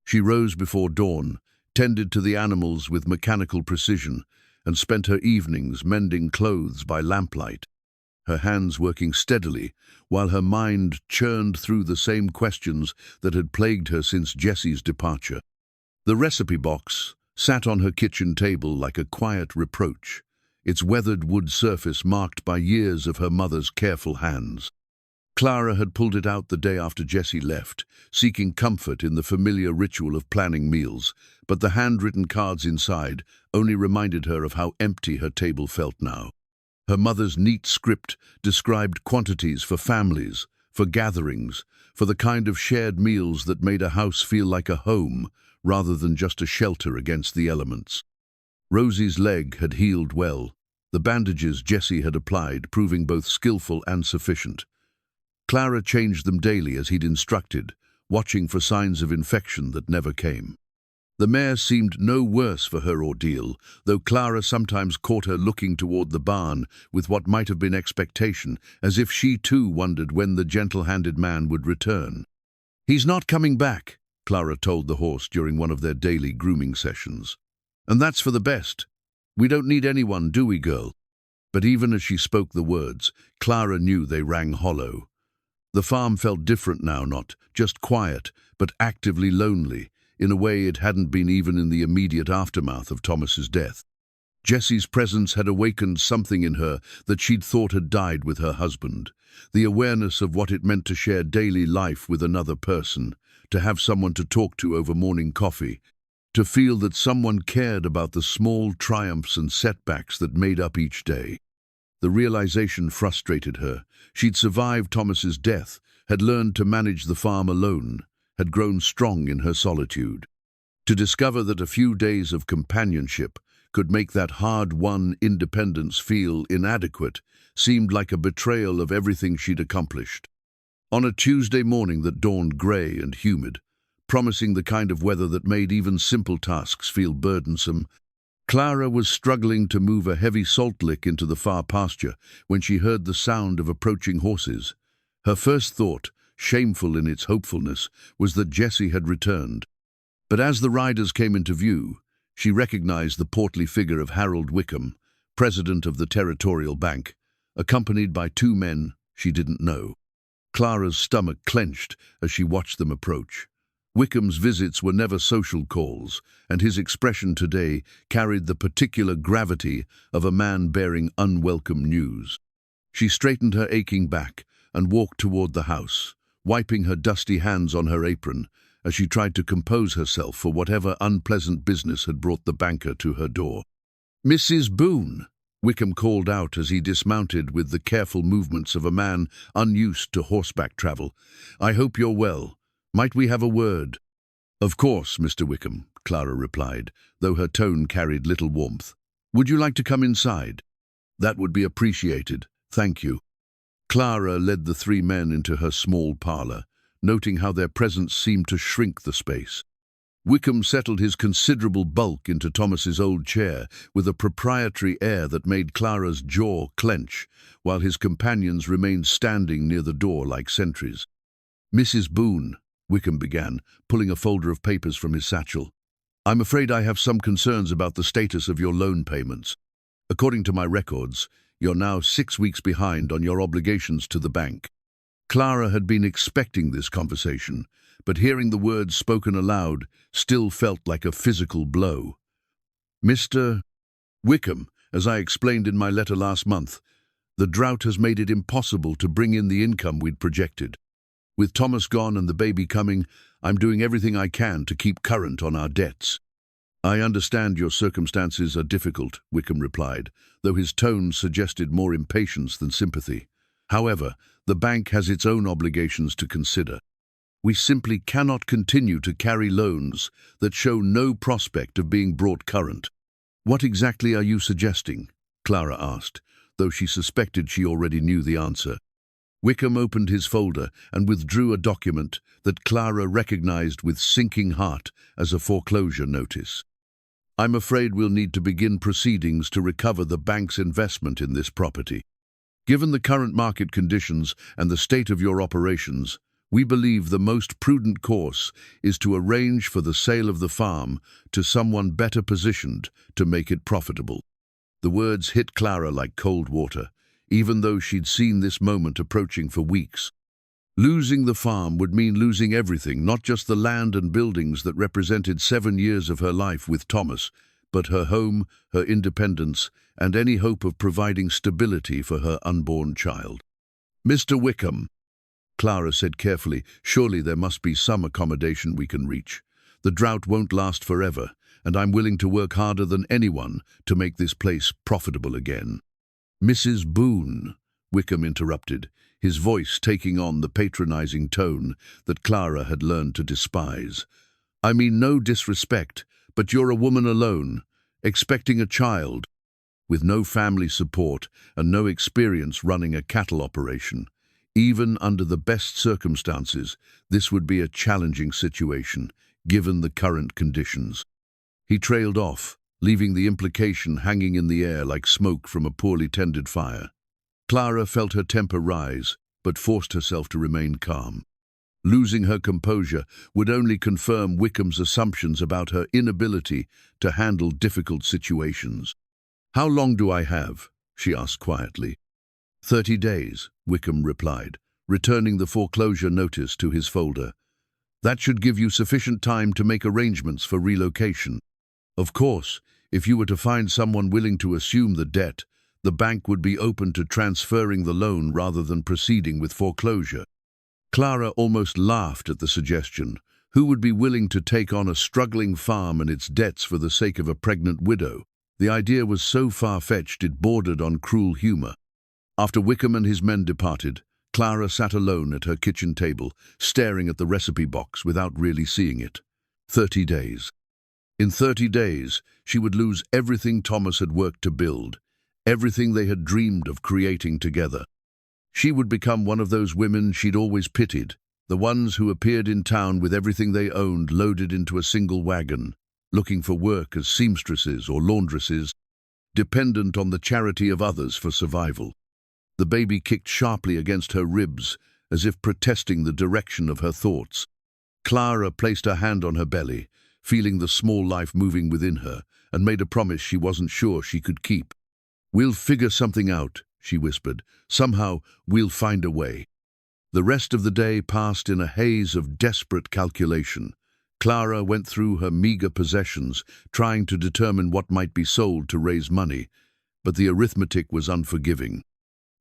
She rose before dawn, tended to the animals with mechanical precision, and spent her evenings mending clothes by lamplight, her hands working steadily, while her mind churned through the same questions that had plagued her since Jesse's departure. The recipe box sat on her kitchen table like a quiet reproach, its weathered wood surface marked by years of her mother's careful hands. Clara had pulled it out the day after Jesse left, seeking comfort in the familiar ritual of planning meals, but the handwritten cards inside only reminded her of how empty her table felt now. Her mother's neat script described quantities for families, for gatherings, for the kind of shared meals that made a house feel like a home, rather than just a shelter against the elements. Rosie's leg had healed well, the bandages Jesse had applied proving both skillful and sufficient. Clara changed them daily as he'd instructed, watching for signs of infection that never came. The mare seemed no worse for her ordeal, though Clara sometimes caught her looking toward the barn with what might have been expectation, as if she too wondered when the gentle-handed man would return. "He's not coming back," Clara told the horse during one of their daily grooming sessions. "And that's for the best. We don't need anyone, do we, girl?" But even as she spoke the words, Clara knew they rang hollow. The farm felt different now, not just quiet, but actively lonely, in a way it hadn't been even in the immediate aftermath of Thomas's death. Jessie's presence had awakened something in her that she'd thought had died with her husband. The awareness of what it meant to share daily life with another person, to have someone to talk to over morning coffee, to feel that someone cared about the small triumphs and setbacks that made up each day. The realization frustrated her. She'd survived Thomas's death, had learned to manage the farm alone, had grown strong in her solitude. To discover that a few days of companionship could make that hard-won independence feel inadequate seemed like a betrayal of everything she'd accomplished. On a Tuesday morning that dawned grey and humid, promising the kind of weather that made even simple tasks feel burdensome, Clara was struggling to move a heavy salt lick into the far pasture when she heard the sound of approaching horses. Her first thought, shameful in its hopefulness, was that Jessie had returned. But as the riders came into view, she recognized the portly figure of Harold Wickham, president of the Territorial Bank, accompanied by two men she didn't know. Clara's stomach clenched as she watched them approach. Wickham's visits were never social calls, and his expression today carried the particular gravity of a man bearing unwelcome news. She straightened her aching back and walked toward the house, wiping her dusty hands on her apron as she tried to compose herself for whatever unpleasant business had brought the banker to her door. "Mrs. Boone," Wickham called out as he dismounted with the careful movements of a man unused to horseback travel. "I hope you're well. Might we have a word?" "Of course, Mr. Wickham," Clara replied, though her tone carried little warmth. "Would you like to come inside?" "That would be appreciated, thank you." Clara led the three men into her small parlor, noting how their presence seemed to shrink the space. Wickham settled his considerable bulk into Thomas's old chair with a proprietary air that made Clara's jaw clench, while his companions remained standing near the door like sentries. "Mrs. Boone," Wickham began, pulling a folder of papers from his satchel, "I'm afraid I have some concerns about the status of your loan payments. According to my records, you're now 6 weeks behind on your obligations to the bank." Clara had been expecting this conversation, but hearing the words spoken aloud still felt like a physical blow. "Mr. Wickham, as I explained in my letter last month, the drought has made it impossible to bring in the income we'd projected. With Thomas gone and the baby coming, I'm doing everything I can to keep current on our debts." "I understand your circumstances are difficult," Wickham replied, though his tone suggested more impatience than sympathy. "However, the bank has its own obligations to consider. We simply cannot continue to carry loans that show no prospect of being brought current." "What exactly are you suggesting?" Clara asked, though she suspected she already knew the answer. Wickham opened his folder and withdrew a document that Clara recognized with sinking heart as a foreclosure notice. "I'm afraid we'll need to begin proceedings to recover the bank's investment in this property. Given the current market conditions and the state of your operations, we believe the most prudent course is to arrange for the sale of the farm to someone better positioned to make it profitable." The words hit Clara like cold water, even though she'd seen this moment approaching for weeks. Losing the farm would mean losing everything, not just the land and buildings that represented 7 years of her life with Thomas, but her home, her independence, and any hope of providing stability for her unborn child. "Mr. Wickham," Clara said carefully, "surely there must be some accommodation we can reach. The drought won't last forever, and I'm willing to work harder than anyone to make this place profitable again." "Mrs. Boone," Wickham interrupted, his voice taking on the patronizing tone that Clara had learned to despise. "I mean no disrespect, but you're a woman alone, expecting a child, with no family support and no experience running a cattle operation. Even under the best circumstances, this would be a challenging situation, given the current conditions. He trailed off, leaving the implication hanging in the air like smoke from a poorly tended fire. Clara felt her temper rise, but forced herself to remain calm. Losing her composure would only confirm Wickham's assumptions about her inability to handle difficult situations. "How long do I have?" she asked quietly. 30 days, Wickham replied, returning the foreclosure notice to his folder. "That should give you sufficient time to make arrangements for relocation. Of course, if you were to find someone willing to assume the debt, the bank would be open to transferring the loan rather than proceeding with foreclosure." Clara almost laughed at the suggestion. Who would be willing to take on a struggling farm and its debts for the sake of a pregnant widow? The idea was so far-fetched it bordered on cruel humor. After Wickham and his men departed, Clara sat alone at her kitchen table, staring at the recipe box without really seeing it. 30 days. In 30 days, she would lose everything Thomas had worked to build, everything they had dreamed of creating together. She would become one of those women she'd always pitied, the ones who appeared in town with everything they owned loaded into a single wagon, looking for work as seamstresses or laundresses, dependent on the charity of others for survival. The baby kicked sharply against her ribs, as if protesting the direction of her thoughts. Clara placed her hand on her belly, feeling the small life moving within her, and made a promise she wasn't sure she could keep. "We'll figure something out," she whispered. "Somehow, we'll find a way." The rest of the day passed in a haze of desperate calculation. Clara went through her meager possessions, trying to determine what might be sold to raise money, but the arithmetic was unforgiving.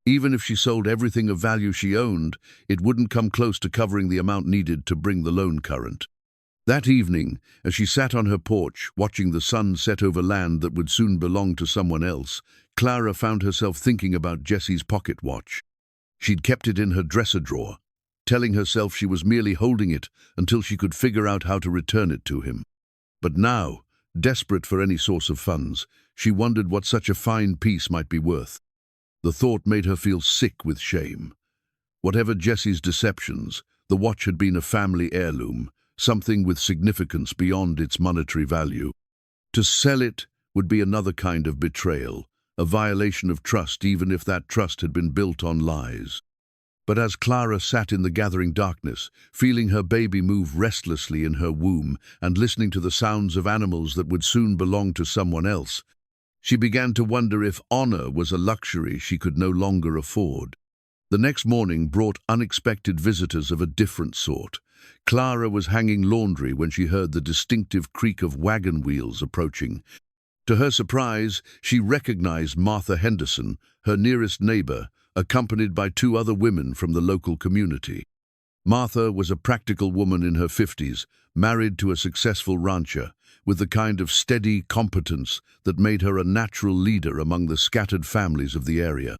Even if she sold everything of value she owned, it wouldn't come close to covering the amount needed to bring the loan current. That evening, as she sat on her porch, watching the sun set over land that would soon belong to someone else, Clara found herself thinking about Jesse's pocket watch. She'd kept it in her dresser drawer, telling herself she was merely holding it until she could figure out how to return it to him. But now, desperate for any source of funds, she wondered what such a fine piece might be worth. The thought made her feel sick with shame. Whatever Jesse's deceptions, the watch had been a family heirloom, something with significance beyond its monetary value. To sell it would be another kind of betrayal, a violation of trust even if that trust had been built on lies. But as Clara sat in the gathering darkness, feeling her baby move restlessly in her womb and listening to the sounds of animals that would soon belong to someone else, she began to wonder if honor was a luxury she could no longer afford. The next morning brought unexpected visitors of a different sort. Clara was hanging laundry when she heard the distinctive creak of wagon wheels approaching. To her surprise, she recognized Martha Henderson, her nearest neighbor, accompanied by 2 other women from the local community. Martha was a practical woman in her 50s, married to a successful rancher, with the kind of steady competence that made her a natural leader among the scattered families of the area.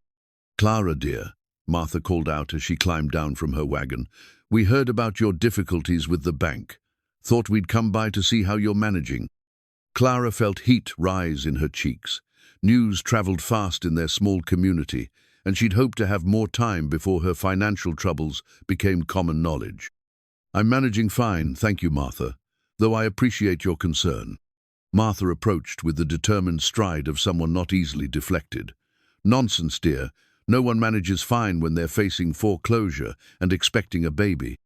"Clara, dear," Martha called out as she climbed down from her wagon, "we heard about your difficulties with the bank. Thought we'd come by to see how you're managing." Clara felt heat rise in her cheeks. News traveled fast in their small community, and she'd hoped to have more time before her financial troubles became common knowledge. "I'm managing fine, thank you, Martha, though I appreciate your concern." Martha approached with the determined stride of someone not easily deflected. "Nonsense, dear. No one manages fine when they're facing foreclosure and expecting a baby.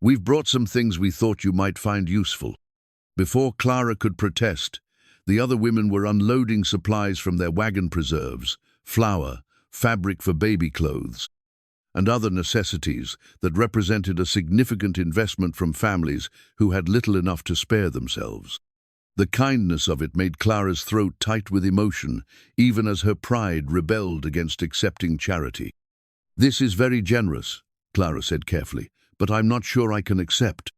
We've brought some things we thought you might find useful." Before Clara could protest, the other women were unloading supplies from their wagon preserves, flour, fabric for baby clothes, and other necessities that represented a significant investment from families who had little enough to spare themselves. The kindness of it made Clara's throat tight with emotion, even as her pride rebelled against accepting charity. "This is very generous," Clara said carefully, "but I'm not sure I can accept."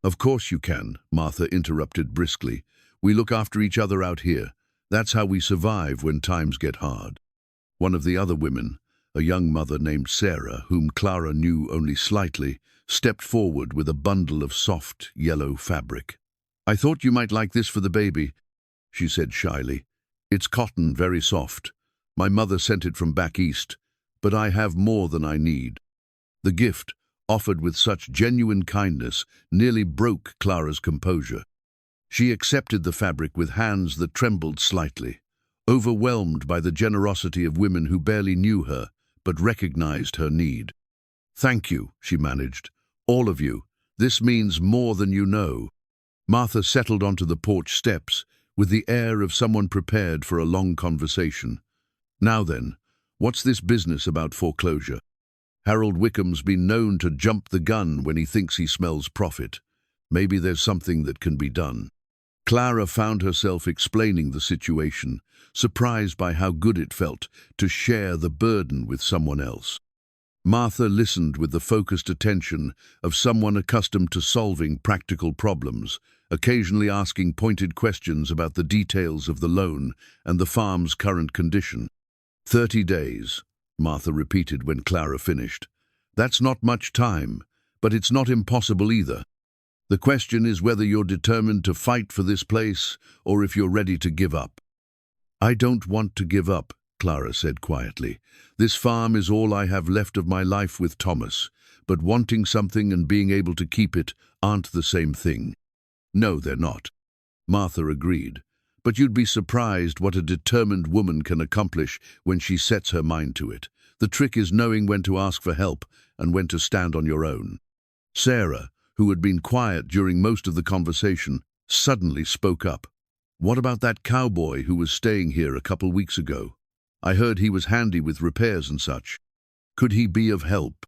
"Of course you can," Martha interrupted briskly. "We look after each other out here. That's how we survive when times get hard." One of the other women, a young mother named Sarah, whom Clara knew only slightly, stepped forward with a bundle of soft, yellow fabric. "I thought you might like this for the baby," she said shyly. "It's cotton, very soft. My mother sent it from back east, but I have more than I need." The gift, offered with such genuine kindness, nearly broke Clara's composure. She accepted the fabric with hands that trembled slightly, overwhelmed by the generosity of women who barely knew her, but recognized her need. "Thank you," she managed. "All of you. This means more than you know." Martha settled onto the porch steps with the air of someone prepared for a long conversation. "Now then, what's this business about foreclosure? Harold Wickham's been known to jump the gun when he thinks he smells profit. Maybe there's something that can be done." Clara found herself explaining the situation, surprised by how good it felt to share the burden with someone else. Martha listened with the focused attention of someone accustomed to solving practical problems, occasionally asking pointed questions about the details of the loan and the farm's current condition. 30 days, Martha repeated when Clara finished. "That's not much time, but it's not impossible either. The question is whether you're determined to fight for this place or if you're ready to give up." "I don't want to give up," Clara said quietly. "This farm is all I have left of my life with Thomas, but wanting something and being able to keep it aren't the same thing." "No, they're not," Martha agreed. "But you'd be surprised what a determined woman can accomplish when she sets her mind to it. The trick is knowing when to ask for help and when to stand on your own." Sarah, who had been quiet during most of the conversation, suddenly spoke up. "What about that cowboy who was staying here a couple weeks ago? I heard he was handy with repairs and such. Could he be of help?"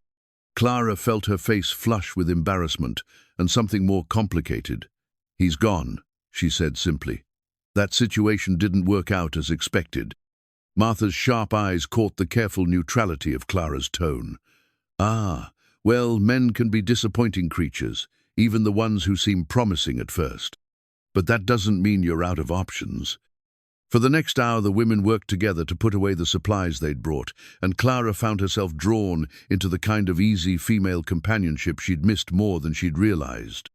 Clara felt her face flush with embarrassment and something more complicated. "He's gone," she said simply. "That situation didn't work out as expected." Martha's sharp eyes caught the careful neutrality of Clara's tone. "Ah, well, men can be disappointing creatures, even the ones who seem promising at first. But that doesn't mean you're out of options." For the next hour, the women worked together to put away the supplies they'd brought, and Clara found herself drawn into the kind of easy female companionship she'd missed more than she'd realized.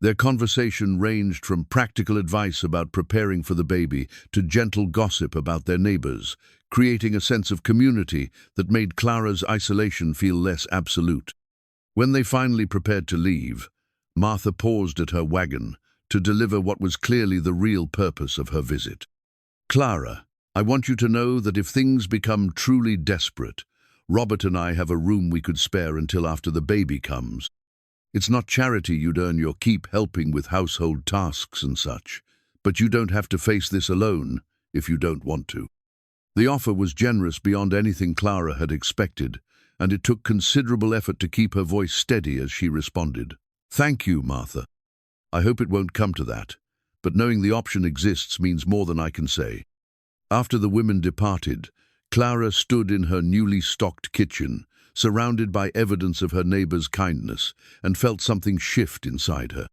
Their conversation ranged from practical advice about preparing for the baby to gentle gossip about their neighbors, creating a sense of community that made Clara's isolation feel less absolute. When they finally prepared to leave, Martha paused at her wagon to deliver what was clearly the real purpose of her visit. "Clara, I want you to know that if things become truly desperate, Robert and I have a room we could spare until after the baby comes. It's not charity you'd earn your keep helping with household tasks and such, but you don't have to face this alone if you don't want to." The offer was generous beyond anything Clara had expected, and it took considerable effort to keep her voice steady as she responded. "Thank you, Martha. I hope it won't come to that, but knowing the option exists means more than I can say." After the women departed, Clara stood in her newly stocked kitchen, surrounded by evidence of her neighbor's kindness, and felt something shift inside her.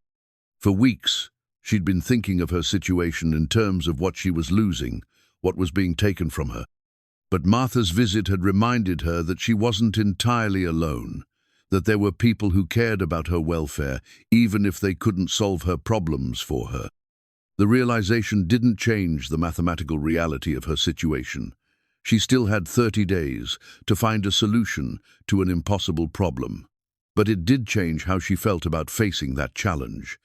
For weeks, she'd been thinking of her situation in terms of what she was losing, what was being taken from her. But Martha's visit had reminded her that she wasn't entirely alone, that there were people who cared about her welfare, even if they couldn't solve her problems for her. The realization didn't change the mathematical reality of her situation. She still had 30 days to find a solution to an impossible problem. But it did change how she felt about facing that challenge.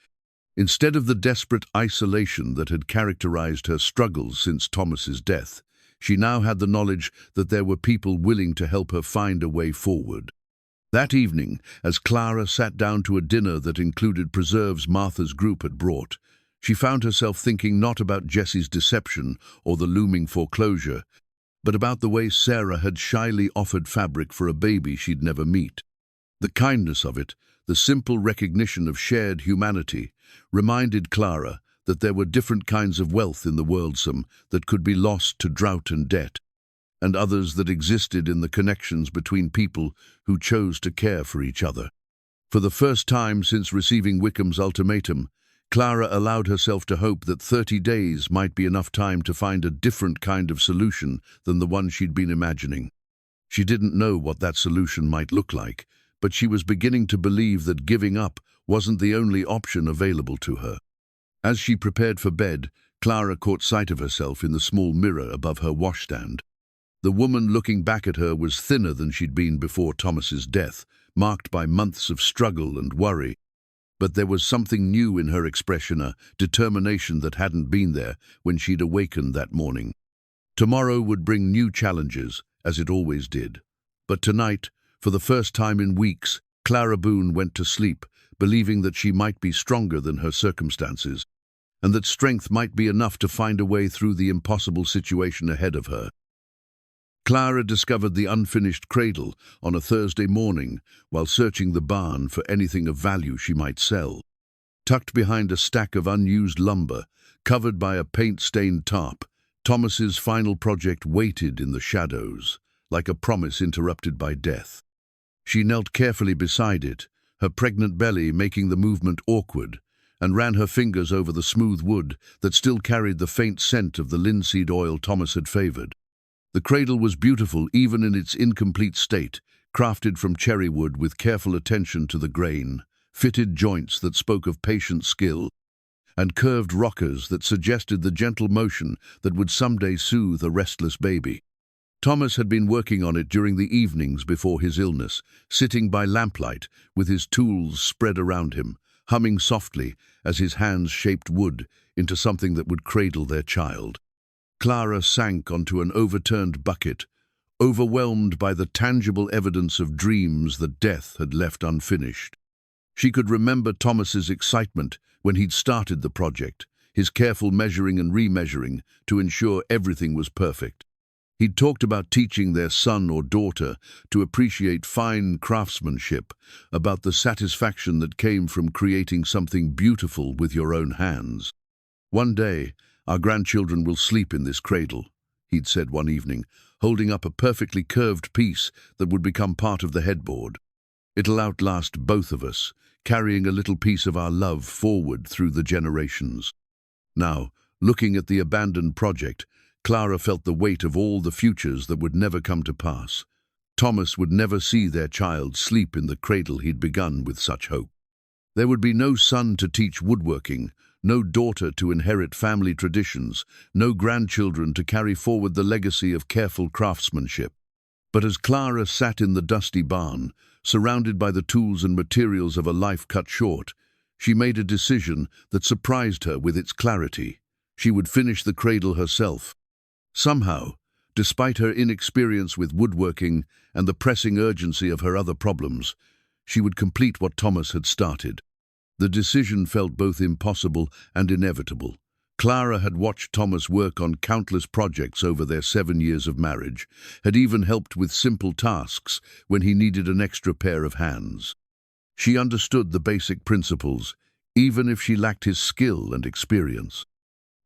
Instead of the desperate isolation that had characterized her struggles since Thomas's death, she now had the knowledge that there were people willing to help her find a way forward. That evening, as Clara sat down to a dinner that included preserves Martha's group had brought, she found herself thinking not about Jesse's deception or the looming foreclosure, but about the way Sarah had shyly offered fabric for a baby she'd never meet. The kindness of it, the simple recognition of shared humanity, reminded Clara that there were different kinds of wealth in the world, some that could be lost to drought and debt, and others that existed in the connections between people who chose to care for each other. For the first time since receiving Wickham's ultimatum, Clara allowed herself to hope that 30 days might be enough time to find a different kind of solution than the one she'd been imagining. She didn't know what that solution might look like, but she was beginning to believe that giving up wasn't the only option available to her. As she prepared for bed, Clara caught sight of herself in the small mirror above her washstand. The woman looking back at her was thinner than she'd been before Thomas's death, marked by months of struggle and worry. But there was something new in her expression, a determination that hadn't been there when she'd awakened that morning. Tomorrow would bring new challenges, as it always did. But tonight, for the first time in weeks, Clara Boone went to sleep, believing that she might be stronger than her circumstances, and that strength might be enough to find a way through the impossible situation ahead of her. Clara discovered the unfinished cradle on a Thursday morning while searching the barn for anything of value she might sell. Tucked behind a stack of unused lumber, covered by a paint-stained tarp, Thomas's final project waited in the shadows, like a promise interrupted by death. She knelt carefully beside it, her pregnant belly making the movement awkward, and ran her fingers over the smooth wood that still carried the faint scent of the linseed oil Thomas had favored. The cradle was beautiful even in its incomplete state, crafted from cherry wood with careful attention to the grain, fitted joints that spoke of patient skill, and curved rockers that suggested the gentle motion that would someday soothe a restless baby. Thomas had been working on it during the evenings before his illness, sitting by lamplight with his tools spread around him, humming softly as his hands shaped wood into something that would cradle their child. Clara sank onto an overturned bucket, overwhelmed by the tangible evidence of dreams that death had left unfinished. She could remember Thomas's excitement when he'd started the project, his careful measuring and remeasuring to ensure everything was perfect. He'd talked about teaching their son or daughter to appreciate fine craftsmanship, about the satisfaction that came from creating something beautiful with your own hands. "One day, our grandchildren will sleep in this cradle," he'd said one evening, holding up a perfectly curved piece that would become part of the headboard. "It'll outlast both of us, carrying a little piece of our love forward through the generations." Now, looking at the abandoned project, Clara felt the weight of all the futures that would never come to pass. Thomas would never see their child sleep in the cradle he'd begun with such hope. There would be no son to teach woodworking, no daughter to inherit family traditions, no grandchildren to carry forward the legacy of careful craftsmanship. But as Clara sat in the dusty barn, surrounded by the tools and materials of a life cut short, she made a decision that surprised her with its clarity. She would finish the cradle herself. Somehow, despite her inexperience with woodworking and the pressing urgency of her other problems, she would complete what Thomas had started. The decision felt both impossible and inevitable. Clara had watched Thomas work on countless projects over their 7 years of marriage, had even helped with simple tasks when he needed an extra pair of hands. She understood the basic principles, even if she lacked his skill and experience.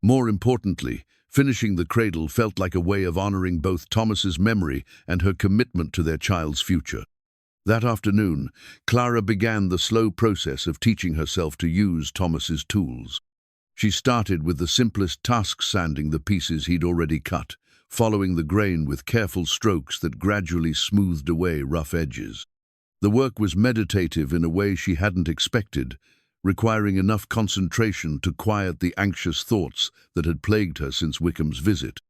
More importantly, finishing the cradle felt like a way of honoring both Thomas's memory and her commitment to their child's future. That afternoon, Clara began the slow process of teaching herself to use Thomas's tools. She started with the simplest task, sanding the pieces he'd already cut, following the grain with careful strokes that gradually smoothed away rough edges. The work was meditative in a way she hadn't expected, requiring enough concentration to quiet the anxious thoughts that had plagued her since Wickham's visit.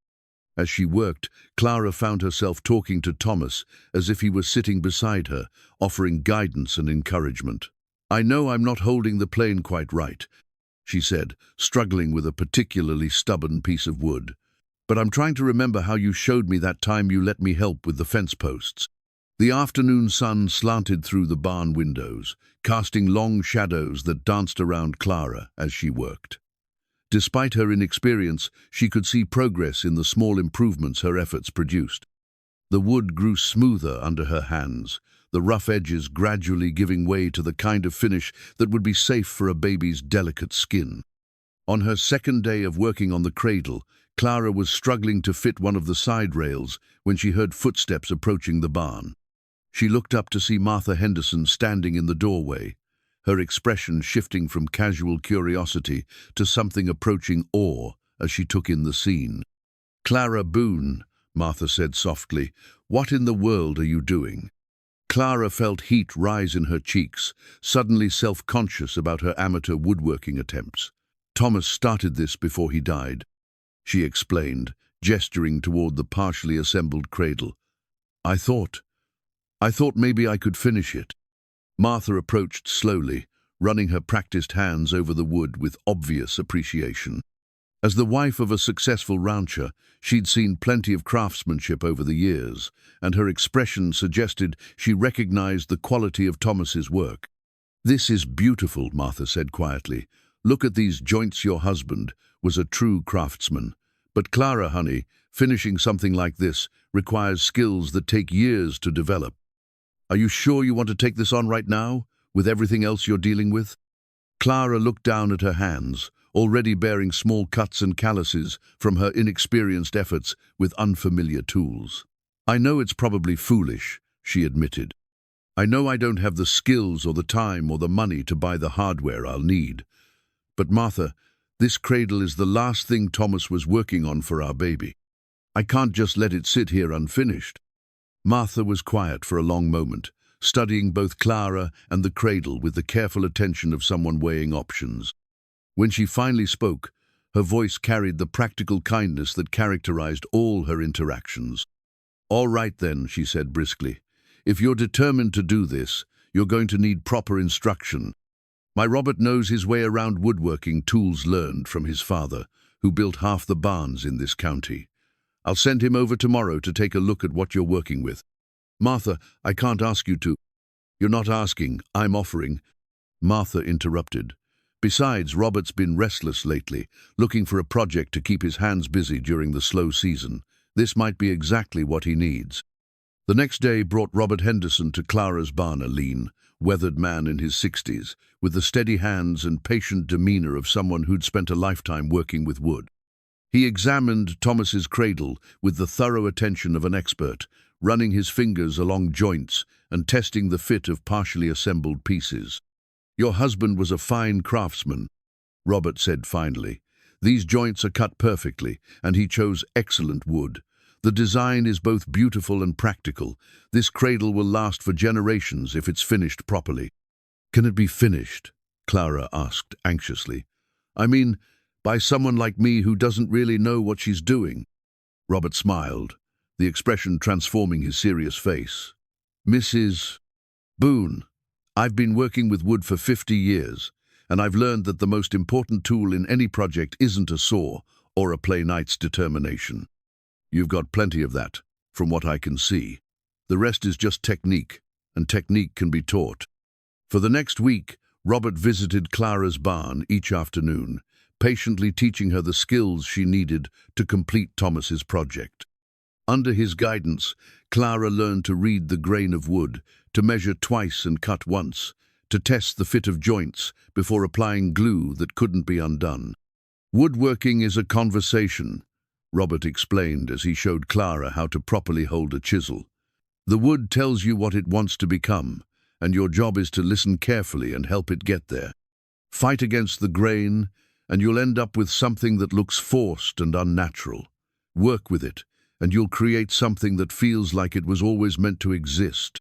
As she worked, Clara found herself talking to Thomas as if he were sitting beside her, offering guidance and encouragement. "I know I'm not holding the plane quite right," she said, struggling with a particularly stubborn piece of wood. "But I'm trying to remember how you showed me that time you let me help with the fence posts." The afternoon sun slanted through the barn windows, casting long shadows that danced around Clara as she worked. Despite her inexperience, she could see progress in the small improvements her efforts produced. The wood grew smoother under her hands, the rough edges gradually giving way to the kind of finish that would be safe for a baby's delicate skin. On her second day of working on the cradle, Clara was struggling to fit one of the side rails when she heard footsteps approaching the barn. She looked up to see Martha Henderson standing in the doorway, her expression shifting from casual curiosity to something approaching awe as she took in the scene. "Clara Boone," Martha said softly, "what in the world are you doing?" Clara felt heat rise in her cheeks, suddenly self-conscious about her amateur woodworking attempts. "Thomas started this before he died," she explained, gesturing toward the partially assembled cradle. I thought maybe I could finish it." Martha approached slowly, running her practiced hands over the wood with obvious appreciation. As the wife of a successful rancher, she'd seen plenty of craftsmanship over the years, and her expression suggested she recognized the quality of Thomas's work. "This is beautiful," Martha said quietly. "Look at these joints. Your husband was a true craftsman. But Clara, honey, finishing something like this requires skills that take years to develop. Are you sure you want to take this on right now, with everything else you're dealing with?" Clara looked down at her hands, already bearing small cuts and calluses from her inexperienced efforts with unfamiliar tools. "I know it's probably foolish," she admitted. "I know I don't have the skills or the time or the money to buy the hardware I'll need. But Martha, this cradle is the last thing Thomas was working on for our baby. I can't just let it sit here unfinished." Martha was quiet for a long moment, studying both Clara and the cradle with the careful attention of someone weighing options. When she finally spoke, her voice carried the practical kindness that characterized all her interactions. "All right then," she said briskly. "If you're determined to do this, you're going to need proper instruction. My Robert knows his way around woodworking tools learned from his father, who built half the barns in this county. I'll send him over tomorrow to take a look at what you're working with." "Martha, I can't ask you to." "You're not asking, I'm offering," Martha interrupted. "Besides, Robert's been restless lately, looking for a project to keep his hands busy during the slow season. This might be exactly what he needs." The next day brought Robert Henderson to Clara's barn, a lean, weathered man in his 60s, with the steady hands and patient demeanor of someone who'd spent a lifetime working with wood. He examined Thomas's cradle with the thorough attention of an expert, running his fingers along joints and testing the fit of partially assembled pieces. "Your husband was a fine craftsman," Robert said finally. "These joints are cut perfectly, and he chose excellent wood. The design is both beautiful and practical. This cradle will last for generations if it's finished properly." "Can it be finished?" Clara asked anxiously. "I mean, by someone like me who doesn't really know what she's doing." Robert smiled, the expression transforming his serious face. "Mrs. Boone, I've been working with wood for 50 years, and I've learned that the most important tool in any project isn't a saw or a play knight's determination. You've got plenty of that, from what I can see. The rest is just technique, and technique can be taught." For the next week, Robert visited Clara's barn each afternoon, patiently teaching her the skills she needed to complete Thomas's project. Under his guidance, Clara learned to read the grain of wood, to measure twice and cut once, to test the fit of joints before applying glue that couldn't be undone. "Woodworking is a conversation," Robert explained as he showed Clara how to properly hold a chisel. "The wood tells you what it wants to become, and your job is to listen carefully and help it get there. Fight against the grain, and you'll end up with something that looks forced and unnatural. Work with it, and you'll create something that feels like it was always meant to exist."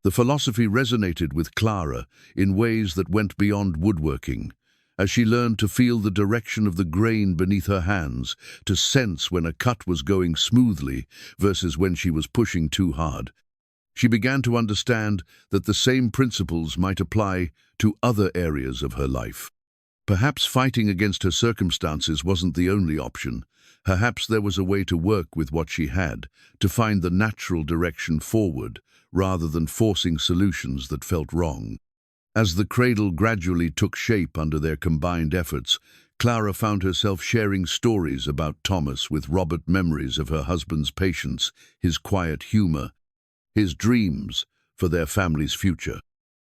The philosophy resonated with Clara in ways that went beyond woodworking, as she learned to feel the direction of the grain beneath her hands, to sense when a cut was going smoothly versus when she was pushing too hard. She began to understand that the same principles might apply to other areas of her life. Perhaps fighting against her circumstances wasn't the only option. Perhaps there was a way to work with what she had, to find the natural direction forward, rather than forcing solutions that felt wrong. As the cradle gradually took shape under their combined efforts, Clara found herself sharing stories about Thomas with Robert, memories of her husband's patience, his quiet humor, his dreams for their family's future.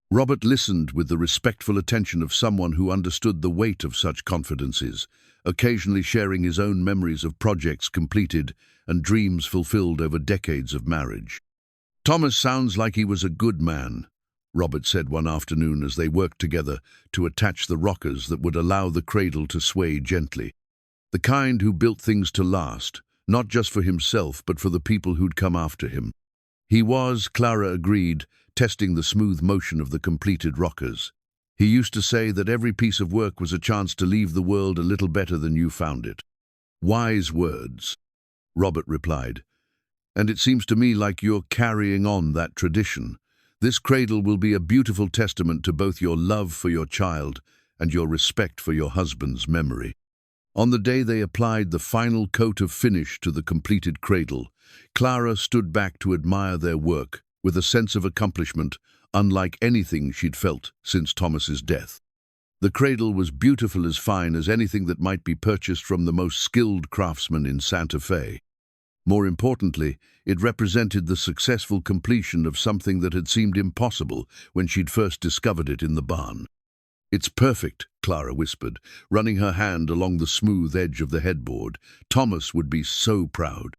Robert listened with the respectful attention of someone who understood the weight of such confidences, occasionally sharing his own memories of projects completed and dreams fulfilled over decades of marriage. "Thomas sounds like he was a good man," Robert said one afternoon as they worked together to attach the rockers that would allow the cradle to sway gently. "The kind who built things to last, not just for himself but for the people who'd come after him." "He was," Clara agreed, testing the smooth motion of the completed rockers. "He used to say that every piece of work was a chance to leave the world a little better than you found it." "Wise words," Robert replied. "And it seems to me like you're carrying on that tradition. This cradle will be a beautiful testament to both your love for your child and your respect for your husband's memory. On the day they applied the final coat of finish to the completed cradle, Clara stood back to admire their work with a sense of accomplishment unlike anything she'd felt since Thomas's death. The cradle was beautiful, as fine as anything that might be purchased from the most skilled craftsman in Santa Fe. More importantly, it represented the successful completion of something that had seemed impossible when she'd first discovered it in the barn. "It's perfect," Clara whispered, running her hand along the smooth edge of the headboard. "Thomas would be so proud."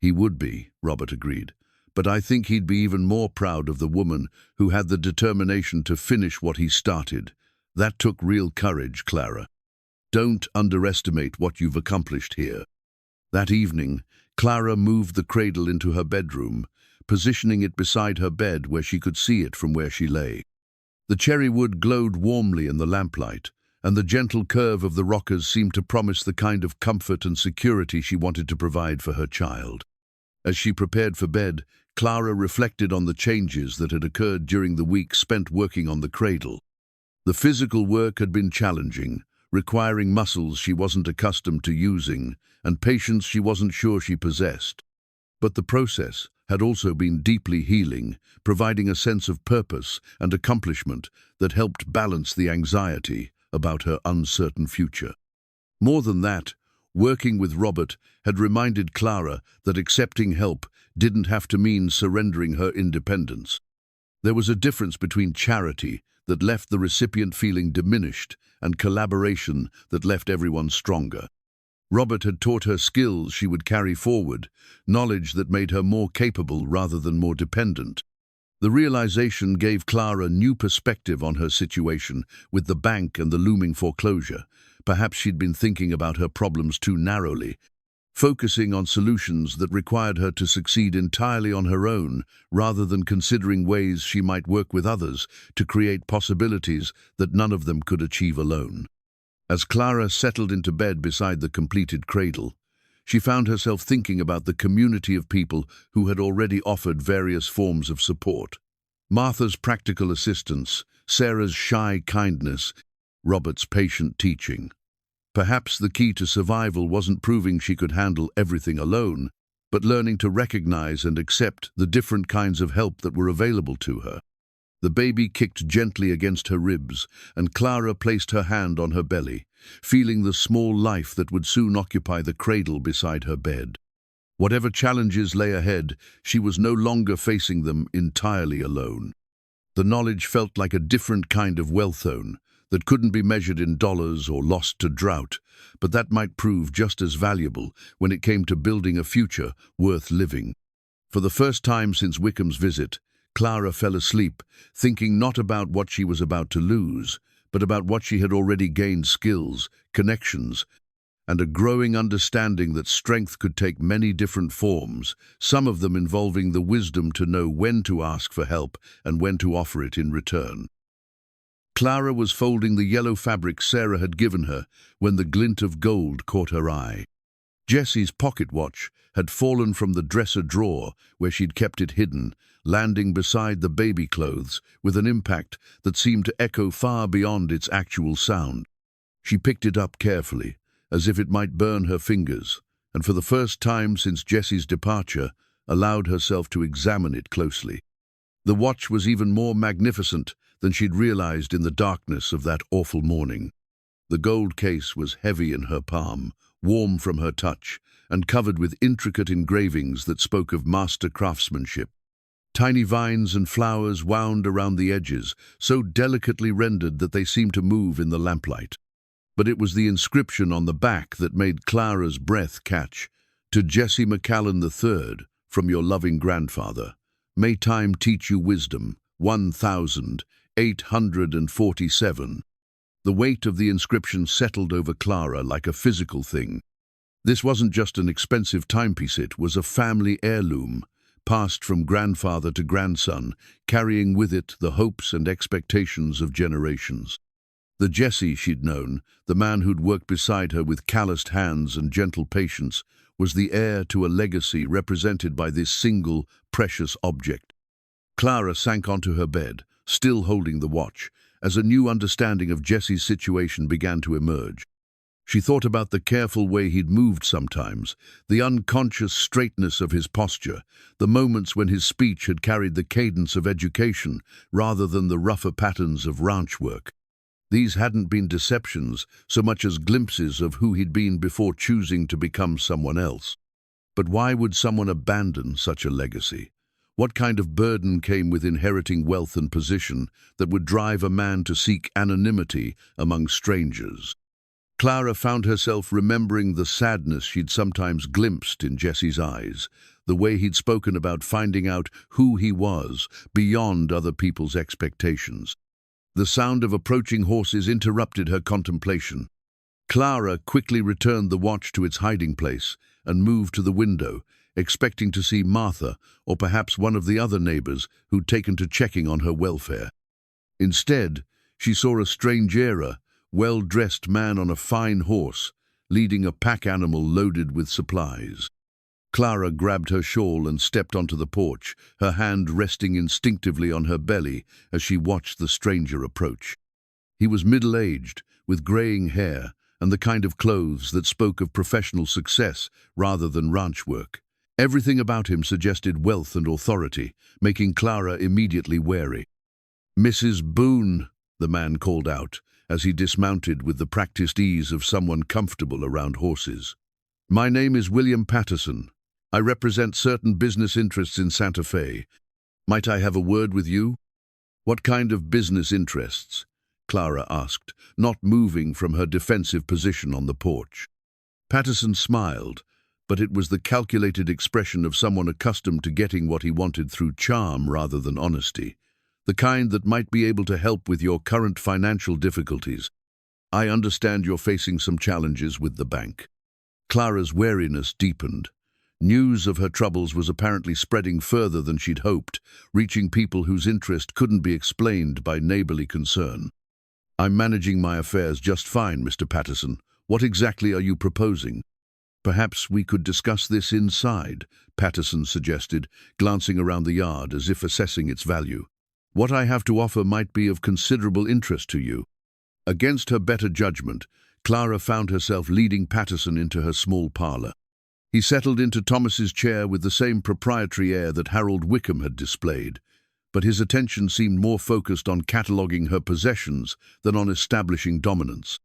"He would be," Robert agreed, "but I think he'd be even more proud of the woman who had the determination to finish what he started. That took real courage, Clara. Don't underestimate what you've accomplished here." That evening, Clara moved the cradle into her bedroom, positioning it beside her bed where she could see it from where she lay. The cherry wood glowed warmly in the lamplight, and the gentle curve of the rockers seemed to promise the kind of comfort and security she wanted to provide for her child. As she prepared for bed, Clara reflected on the changes that had occurred during the week spent working on the cradle. The physical work had been challenging, requiring muscles she wasn't accustomed to using and patience she wasn't sure she possessed. But the process had also been deeply healing, providing a sense of purpose and accomplishment that helped balance the anxiety about her uncertain future. More than that, working with Robert had reminded Clara that accepting help didn't have to mean surrendering her independence. There was a difference between charity that left the recipient feeling diminished and collaboration that left everyone stronger. Robert had taught her skills she would carry forward, knowledge that made her more capable rather than more dependent. The realization gave Clara new perspective on her situation with the bank and the looming foreclosure. Perhaps she'd been thinking about her problems too narrowly, focusing on solutions that required her to succeed entirely on her own, rather than considering ways she might work with others to create possibilities that none of them could achieve alone. As Clara settled into bed beside the completed cradle, she found herself thinking about the community of people who had already offered various forms of support. Martha's practical assistance, Sarah's shy kindness, Robert's patient teaching. Perhaps the key to survival wasn't proving she could handle everything alone, but learning to recognize and accept the different kinds of help that were available to her. The baby kicked gently against her ribs, and Clara placed her hand on her belly, feeling the small life that would soon occupy the cradle beside her bed. Whatever challenges lay ahead, she was no longer facing them entirely alone. The knowledge felt like a different kind of wealth-own that couldn't be measured in dollars or lost to drought, but that might prove just as valuable when it came to building a future worth living. For the first time since Wickham's visit, Clara fell asleep, thinking not about what she was about to lose, but about what she had already gained: skills, connections, and a growing understanding that strength could take many different forms, some of them involving the wisdom to know when to ask for help and when to offer it in return. Clara was folding the yellow fabric Sarah had given her when the glint of gold caught her eye. Jessie's pocket watch had fallen from the dresser drawer where she'd kept it hidden, landing beside the baby clothes with an impact that seemed to echo far beyond its actual sound. She picked it up carefully, as if it might burn her fingers, and for the first time since Jessie's departure, allowed herself to examine it closely. The watch was even more magnificent than she'd realized in the darkness of that awful morning. The gold case was heavy in her palm, warm from her touch, and covered with intricate engravings that spoke of master craftsmanship. Tiny vines and flowers wound around the edges, so delicately rendered that they seemed to move in the lamplight. But it was the inscription on the back that made Clara's breath catch. "To Jesse McCallan III, from your loving grandfather. May time teach you wisdom, 1847. The weight of the inscription settled over Clara like a physical thing. This wasn't just an expensive timepiece, it was a family heirloom, passed from grandfather to grandson, carrying with it the hopes and expectations of generations. The Jesse she'd known, the man who'd worked beside her with calloused hands and gentle patience, was the heir to a legacy represented by this single, precious object. Clara sank onto her bed, still holding the watch, as a new understanding of Jesse's situation began to emerge. She thought about the careful way he'd moved sometimes, the unconscious straightness of his posture, the moments when his speech had carried the cadence of education rather than the rougher patterns of ranch work. These hadn't been deceptions so much as glimpses of who he'd been before choosing to become someone else. But why would someone abandon such a legacy? What kind of burden came with inheriting wealth and position that would drive a man to seek anonymity among strangers? Clara found herself remembering the sadness she'd sometimes glimpsed in Jesse's eyes, the way he'd spoken about finding out who he was beyond other people's expectations. The sound of approaching horses interrupted her contemplation. Clara quickly returned the watch to its hiding place and moved to the window, expecting to see Martha or perhaps one of the other neighbors who'd taken to checking on her welfare. Instead, she saw a strange-era, well-dressed man on a fine horse, leading a pack animal loaded with supplies. Clara grabbed her shawl and stepped onto the porch, her hand resting instinctively on her belly as she watched the stranger approach. He was middle-aged, with graying hair, and the kind of clothes that spoke of professional success rather than ranch work. Everything about him suggested wealth and authority, making Clara immediately wary. "Mrs. Boone," the man called out, as he dismounted with the practiced ease of someone comfortable around horses. "My name is William Patterson. I represent certain business interests in Santa Fe. Might I have a word with you?" "What kind of business interests?" Clara asked, not moving from her defensive position on the porch. Patterson smiled, but it was the calculated expression of someone accustomed to getting what he wanted through charm rather than honesty. "The kind that might be able to help with your current financial difficulties. I understand you're facing some challenges with the bank." Clara's wariness deepened. News of her troubles was apparently spreading further than she'd hoped, reaching people whose interest couldn't be explained by neighborly concern. "I'm managing my affairs just fine, Mr. Patterson. What exactly are you proposing?" "Perhaps we could discuss this inside," Patterson suggested, glancing around the yard as if assessing its value. "What I have to offer might be of considerable interest to you." Against her better judgment, Clara found herself leading Patterson into her small parlor. He settled into Thomas's chair with the same proprietary air that Harold Wickham had displayed, but his attention seemed more focused on cataloguing her possessions than on establishing dominance.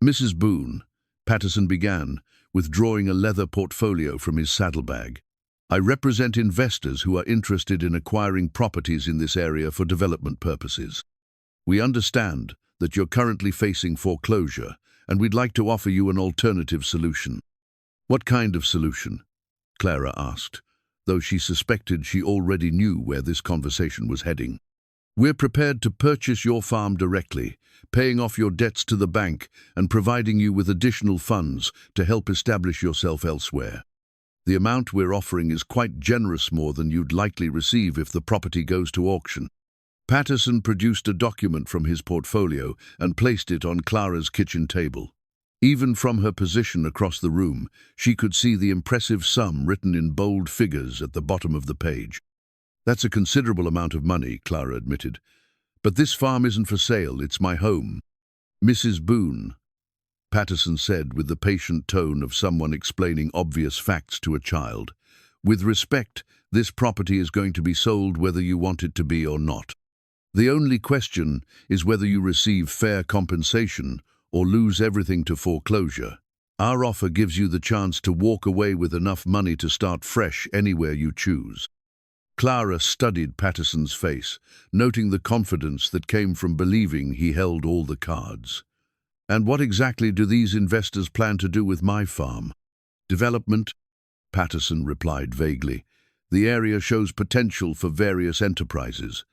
"Mrs. Boone," Patterson began, withdrawing a leather portfolio from his saddlebag. "I represent investors who are interested in acquiring properties in this area for development purposes. We understand that you're currently facing foreclosure, and we'd like to offer you an alternative solution." "What kind of solution?" Clara asked, though she suspected she already knew where this conversation was heading. "We're prepared to purchase your farm directly, paying off your debts to the bank and providing you with additional funds to help establish yourself elsewhere. The amount we're offering is quite generous, more than you'd likely receive if the property goes to auction." Patterson produced a document from his portfolio and placed it on Clara's kitchen table. Even from her position across the room, she could see the impressive sum written in bold figures at the bottom of the page. "That's a considerable amount of money," Clara admitted. "But this farm isn't for sale, it's my home." "Mrs. Boone," Patterson said with the patient tone of someone explaining obvious facts to a child, "with respect, this property is going to be sold whether you want it to be or not. The only question is whether you receive fair compensation or lose everything to foreclosure. Our offer gives you the chance to walk away with enough money to start fresh anywhere you choose." Clara studied Patterson's face, noting the confidence that came from believing he held all the cards. "And what exactly do these investors plan to do with my farm?" "Development," Patterson replied vaguely. "The area shows potential for various enterprises.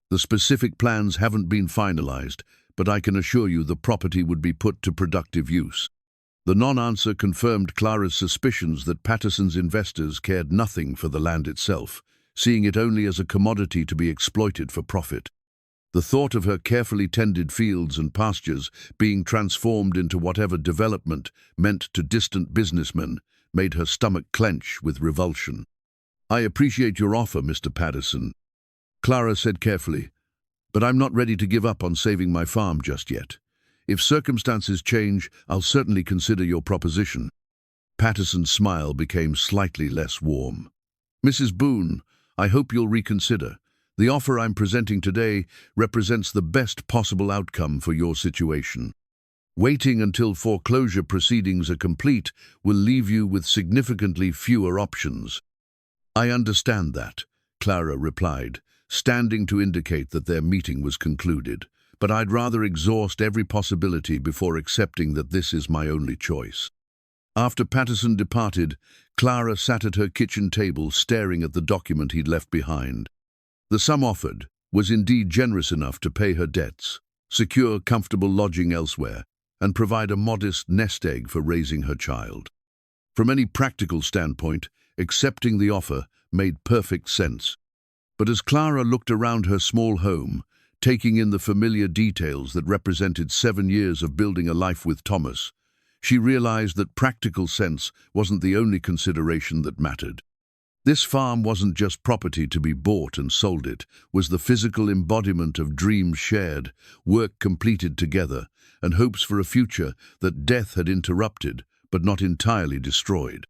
The specific plans haven't been finalized, but I can assure you the property would be put to productive use." The non-answer confirmed Clara's suspicions that Patterson's investors cared nothing for the land itself, seeing it only as a commodity to be exploited for profit. The thought of her carefully tended fields and pastures being transformed into whatever development meant to distant businessmen made her stomach clench with revulsion. "I appreciate your offer, Mr. Patterson," Clara said carefully, "But I'm not ready to give up on saving my farm just yet. If circumstances change, I'll certainly consider your proposition." Patterson's smile became slightly less warm. "Mrs. Boone, I hope you'll reconsider. The offer I'm presenting today represents the best possible outcome for your situation. Waiting until foreclosure proceedings are complete will leave you with significantly fewer options." "I understand that," Clara replied, standing to indicate that their meeting was concluded. "But I'd rather exhaust every possibility before accepting that this is my only choice." After Patterson departed, Clara sat at her kitchen table staring at the document he'd left behind. The sum offered was indeed generous enough to pay her debts, secure comfortable lodging elsewhere, and provide a modest nest egg for raising her child. From any practical standpoint, accepting the offer made perfect sense. But as Clara looked around her small home, taking in the familiar details that represented 7 years of building a life with Thomas, she realized that practical sense wasn't the only consideration that mattered. This farm wasn't just property to be bought and sold, it was the physical embodiment of dreams shared, work completed together, and hopes for a future that death had interrupted but not entirely destroyed.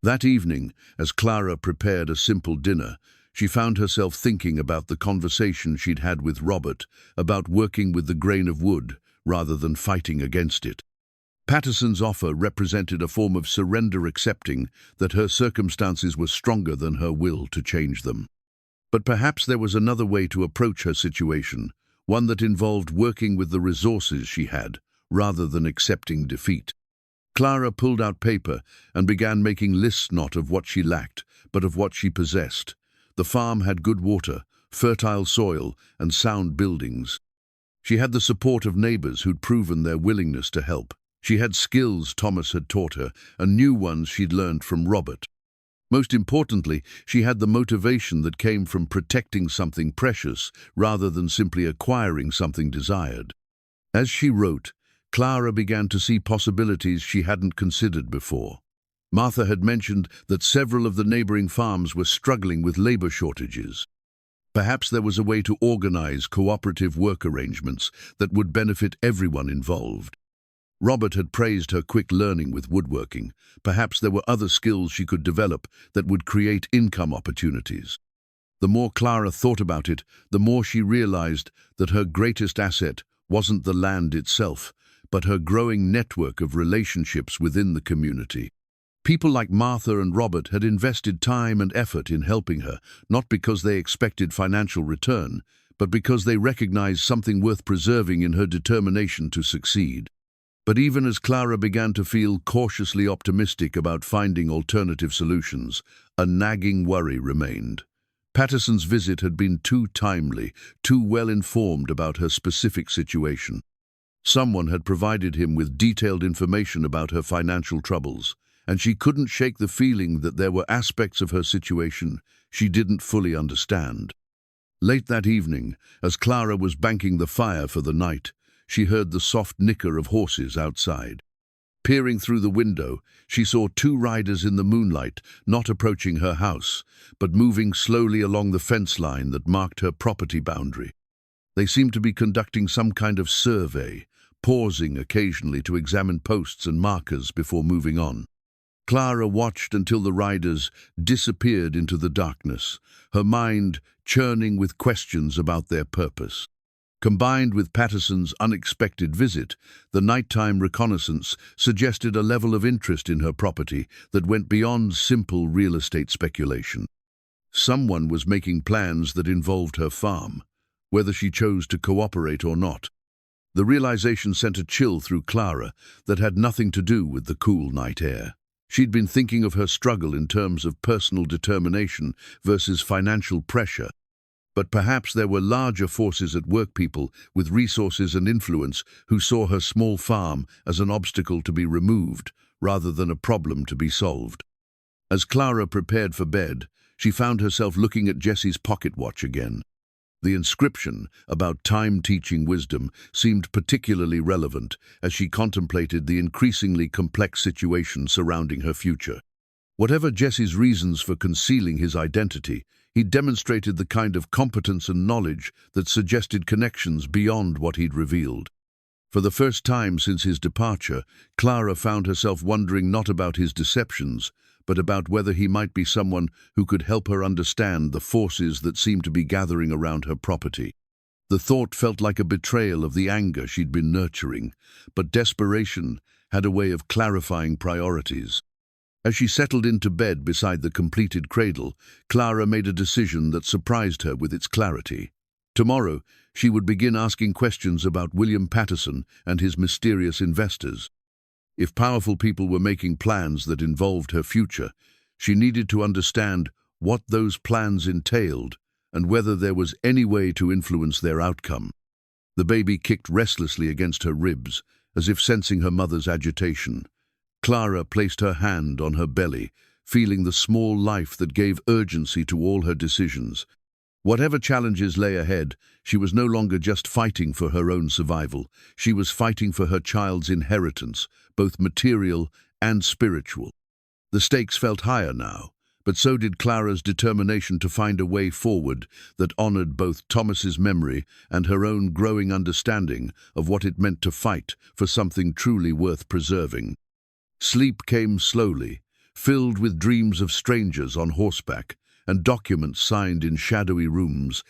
That evening, as Clara prepared a simple dinner, she found herself thinking about the conversation she'd had with Robert about working with the grain of wood rather than fighting against it. Patterson's offer represented a form of surrender, accepting that her circumstances were stronger than her will to change them. But perhaps there was another way to approach her situation, one that involved working with the resources she had, rather than accepting defeat. Clara pulled out paper and began making lists not of what she lacked, but of what she possessed. The farm had good water, fertile soil, and sound buildings. She had the support of neighbors who'd proven their willingness to help. She had skills Thomas had taught her, and new ones she'd learned from Robert. Most importantly, she had the motivation that came from protecting something precious rather than simply acquiring something desired. As she wrote, Clara began to see possibilities she hadn't considered before. Martha had mentioned that several of the neighboring farms were struggling with labor shortages. Perhaps there was a way to organize cooperative work arrangements that would benefit everyone involved. Robert had praised her quick learning with woodworking. Perhaps there were other skills she could develop that would create income opportunities. The more Clara thought about it, the more she realized that her greatest asset wasn't the land itself, but her growing network of relationships within the community. People like Martha and Robert had invested time and effort in helping her, not because they expected financial return, but because they recognized something worth preserving in her determination to succeed. But even as Clara began to feel cautiously optimistic about finding alternative solutions, a nagging worry remained. Patterson's visit had been too timely, too well informed about her specific situation. Someone had provided him with detailed information about her financial troubles, and she couldn't shake the feeling that there were aspects of her situation she didn't fully understand. Late that evening, as Clara was banking the fire for the night, she heard the soft nicker of horses outside. Peering through the window, she saw 2 riders in the moonlight, not approaching her house, but moving slowly along the fence line that marked her property boundary. They seemed to be conducting some kind of survey, pausing occasionally to examine posts and markers before moving on. Clara watched until the riders disappeared into the darkness, her mind churning with questions about their purpose. Combined with Patterson's unexpected visit, the nighttime reconnaissance suggested a level of interest in her property that went beyond simple real estate speculation. Someone was making plans that involved her farm, whether she chose to cooperate or not. The realization sent a chill through Clara that had nothing to do with the cool night air. She'd been thinking of her struggle in terms of personal determination versus financial pressure. But perhaps there were larger forces at work, people with resources and influence who saw her small farm as an obstacle to be removed rather than a problem to be solved. As Clara prepared for bed, she found herself looking at Jessie's pocket watch again. The inscription about time teaching wisdom seemed particularly relevant as she contemplated the increasingly complex situation surrounding her future. Whatever Jesse's reasons for concealing his identity, He demonstrated the kind of competence and knowledge that suggested connections beyond what he'd revealed. For the first time since his departure, Clara found herself wondering not about his deceptions, but about whether he might be someone who could help her understand the forces that seemed to be gathering around her property. The thought felt like a betrayal of the anger she'd been nurturing, but desperation had a way of clarifying priorities. As she settled into bed beside the completed cradle, Clara made a decision that surprised her with its clarity. Tomorrow, she would begin asking questions about William Patterson and his mysterious investors. If powerful people were making plans that involved her future, she needed to understand what those plans entailed and whether there was any way to influence their outcome. The baby kicked restlessly against her ribs, as if sensing her mother's agitation. Clara placed her hand on her belly, feeling the small life that gave urgency to all her decisions. Whatever challenges lay ahead, she was no longer just fighting for her own survival. She was fighting for her child's inheritance, both material and spiritual. The stakes felt higher now, but so did Clara's determination to find a way forward that honored both Thomas's memory and her own growing understanding of what it meant to fight for something truly worth preserving. Sleep came slowly, filled with dreams of strangers on horseback and documents signed in shadowy rooms,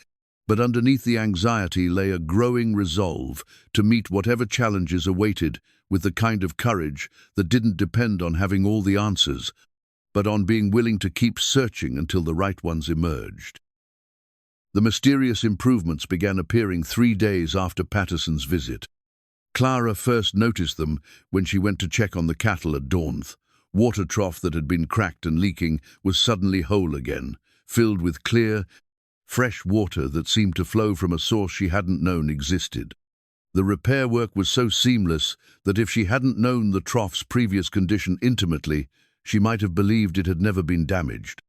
but underneath the anxiety lay a growing resolve to meet whatever challenges awaited with the kind of courage that didn't depend on having all the answers, but on being willing to keep searching until the right ones emerged. The mysterious improvements began appearing 3 days after Patterson's visit. Clara first noticed them when she went to check on the cattle at dawn. Water trough that had been cracked and leaking was suddenly whole again, filled with clear, fresh water that seemed to flow from a source she hadn't known existed. The repair work was so seamless that if she hadn't known the trough's previous condition intimately, she might have believed it had never been damaged.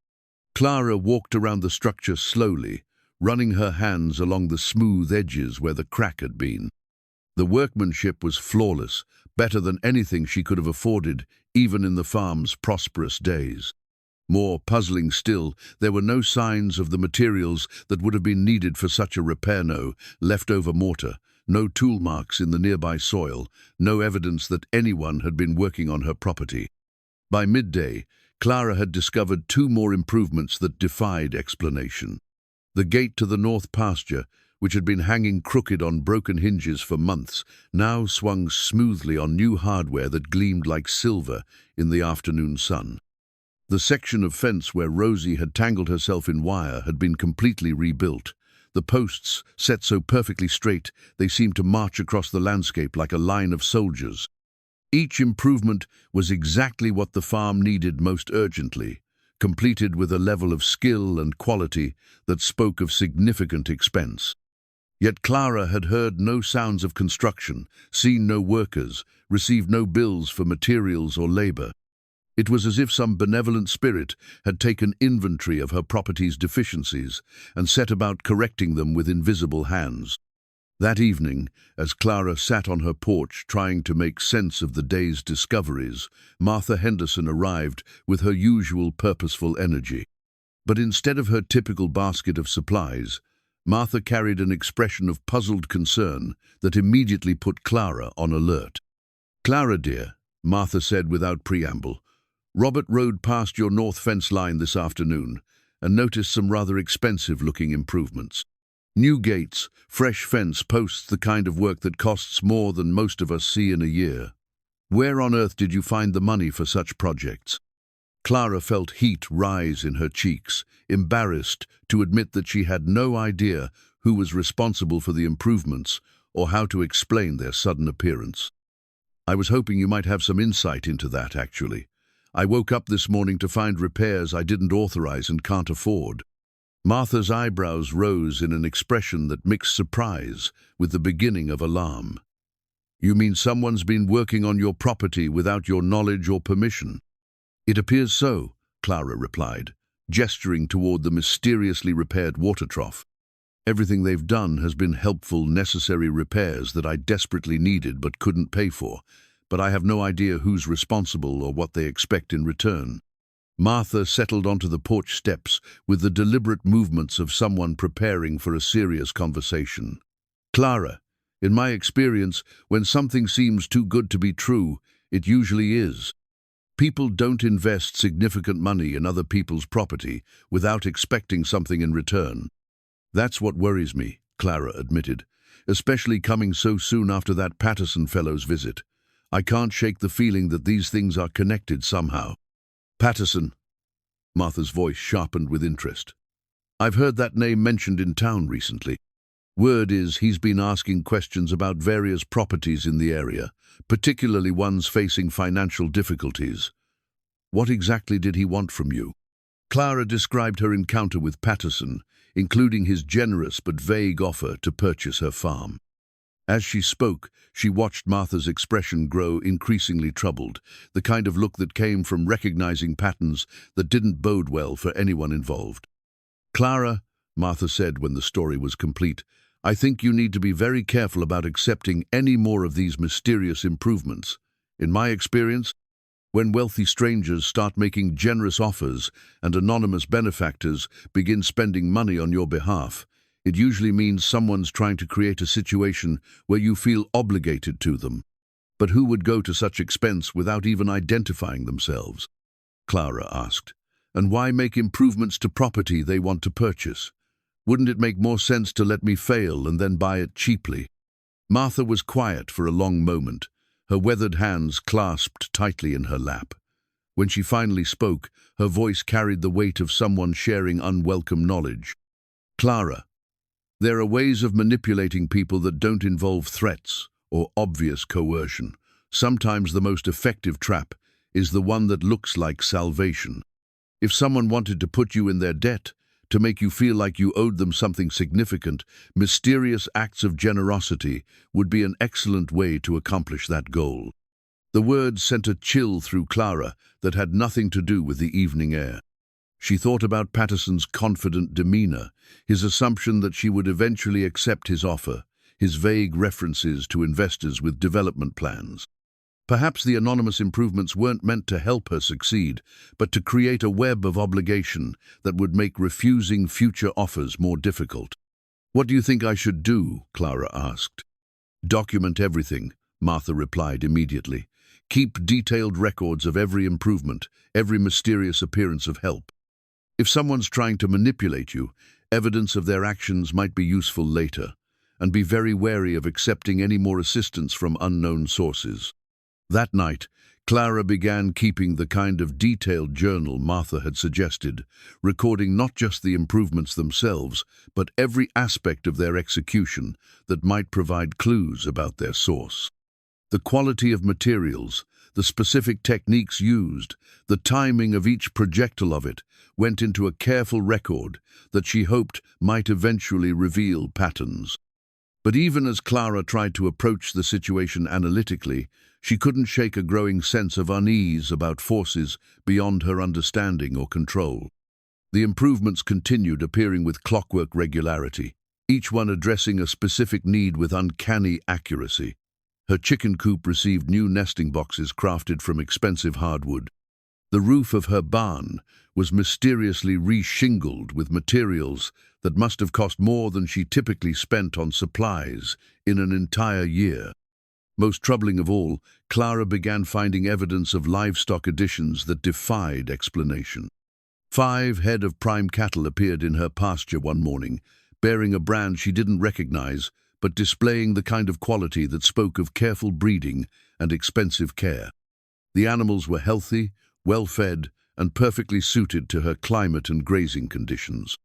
Clara walked around the structure slowly, running her hands along the smooth edges where the crack had been. The workmanship was flawless, better than anything she could have afforded, even in the farm's prosperous days. More puzzling still, there were no signs of the materials that would have been needed for such a repair. No leftover mortar, no tool marks in the nearby soil, no evidence that anyone had been working on her property. By midday, Clara had discovered 2 more improvements that defied explanation. The gate to the north pasture, which had been hanging crooked on broken hinges for months, now swung smoothly on new hardware that gleamed like silver in the afternoon sun. The section of fence where Rosie had tangled herself in wire had been completely rebuilt. The posts, set so perfectly straight, they seemed to march across the landscape like a line of soldiers. Each improvement was exactly what the farm needed most urgently, completed with a level of skill and quality that spoke of significant expense. Yet Clara had heard no sounds of construction, seen no workers, received no bills for materials or labor. It was as if some benevolent spirit had taken inventory of her property's deficiencies and set about correcting them with invisible hands. That evening, as Clara sat on her porch trying to make sense of the day's discoveries, Martha Henderson arrived with her usual purposeful energy. But instead of her typical basket of supplies, Martha carried an expression of puzzled concern that immediately put Clara on alert. "Clara, dear," Martha said without preamble, "Robert rode past your north fence line this afternoon and noticed some rather expensive-looking improvements. New gates, fresh fence posts, the kind of work that costs more than most of us see in a year. Where on earth did you find the money for such projects?" Clara felt heat rise in her cheeks, embarrassed to admit that she had no idea who was responsible for the improvements or how to explain their sudden appearance. "I was hoping you might have some insight into that, actually. I woke up this morning to find repairs I didn't authorize and can't afford." Martha's eyebrows rose in an expression that mixed surprise with the beginning of alarm. "You mean someone's been working on your property without your knowledge or permission?" "It appears so," Clara replied, gesturing toward the mysteriously repaired water trough. "Everything they've done has been helpful, necessary repairs that I desperately needed but couldn't pay for, but I have no idea who's responsible or what they expect in return." Martha settled onto the porch steps with the deliberate movements of someone preparing for a serious conversation. Clara, in my experience, when something seems too good to be true, it usually is. People don't invest significant money in other people's property without expecting something in return. That's what worries me, Clara admitted, especially coming so soon after that Patterson fellow's visit. I can't shake the feeling that these things are connected somehow. Patterson, Martha's voice sharpened with interest. I've heard that name mentioned in town recently. Word is he's been asking questions about various properties in the area, particularly ones facing financial difficulties. What exactly did he want from you? Clara described her encounter with Patterson, including his generous but vague offer to purchase her farm. As she spoke, she watched Martha's expression grow increasingly troubled, the kind of look that came from recognizing patterns that didn't bode well for anyone involved. Clara, Martha said when the story was complete, I think you need to be very careful about accepting any more of these mysterious improvements. In my experience, when wealthy strangers start making generous offers and anonymous benefactors begin spending money on your behalf, it usually means someone's trying to create a situation where you feel obligated to them. But who would go to such expense without even identifying themselves? Clara asked. And why make improvements to property they want to purchase? Wouldn't it make more sense to let me fail and then buy it cheaply? Martha was quiet for a long moment, her weathered hands clasped tightly in her lap. When she finally spoke, her voice carried the weight of someone sharing unwelcome knowledge. Clara, there are ways of manipulating people that don't involve threats or obvious coercion. Sometimes the most effective trap is the one that looks like salvation. If someone wanted to put you in their debt, to make you feel like you owed them something significant, mysterious acts of generosity would be an excellent way to accomplish that goal. The words sent a chill through Clara that had nothing to do with the evening air. She thought about Patterson's confident demeanor, his assumption that she would eventually accept his offer, his vague references to investors with development plans. Perhaps the anonymous improvements weren't meant to help her succeed, but to create a web of obligation that would make refusing future offers more difficult. What do you think I should do? Clara asked. Document everything, Martha replied immediately. Keep detailed records of every improvement, every mysterious appearance of help. If someone's trying to manipulate you, evidence of their actions might be useful later, and be very wary of accepting any more assistance from unknown sources. That night, Clara began keeping the kind of detailed journal Martha had suggested, recording not just the improvements themselves, but every aspect of their execution that might provide clues about their source. The quality of materials, the specific techniques used, the timing of each projectile of it, went into a careful record that she hoped might eventually reveal patterns. But even as Clara tried to approach the situation analytically, she couldn't shake a growing sense of unease about forces beyond her understanding or control. The improvements continued appearing with clockwork regularity, each one addressing a specific need with uncanny accuracy. Her chicken coop received new nesting boxes crafted from expensive hardwood. The roof of her barn was mysteriously re-shingled with materials that must have cost more than she typically spent on supplies in an entire year. Most troubling of all, Clara began finding evidence of livestock additions that defied explanation. 5 head of prime cattle appeared in her pasture one morning, bearing a brand she didn't recognize, but displaying the kind of quality that spoke of careful breeding and expensive care. The animals were healthy, well-fed, and perfectly suited to her climate and grazing conditions.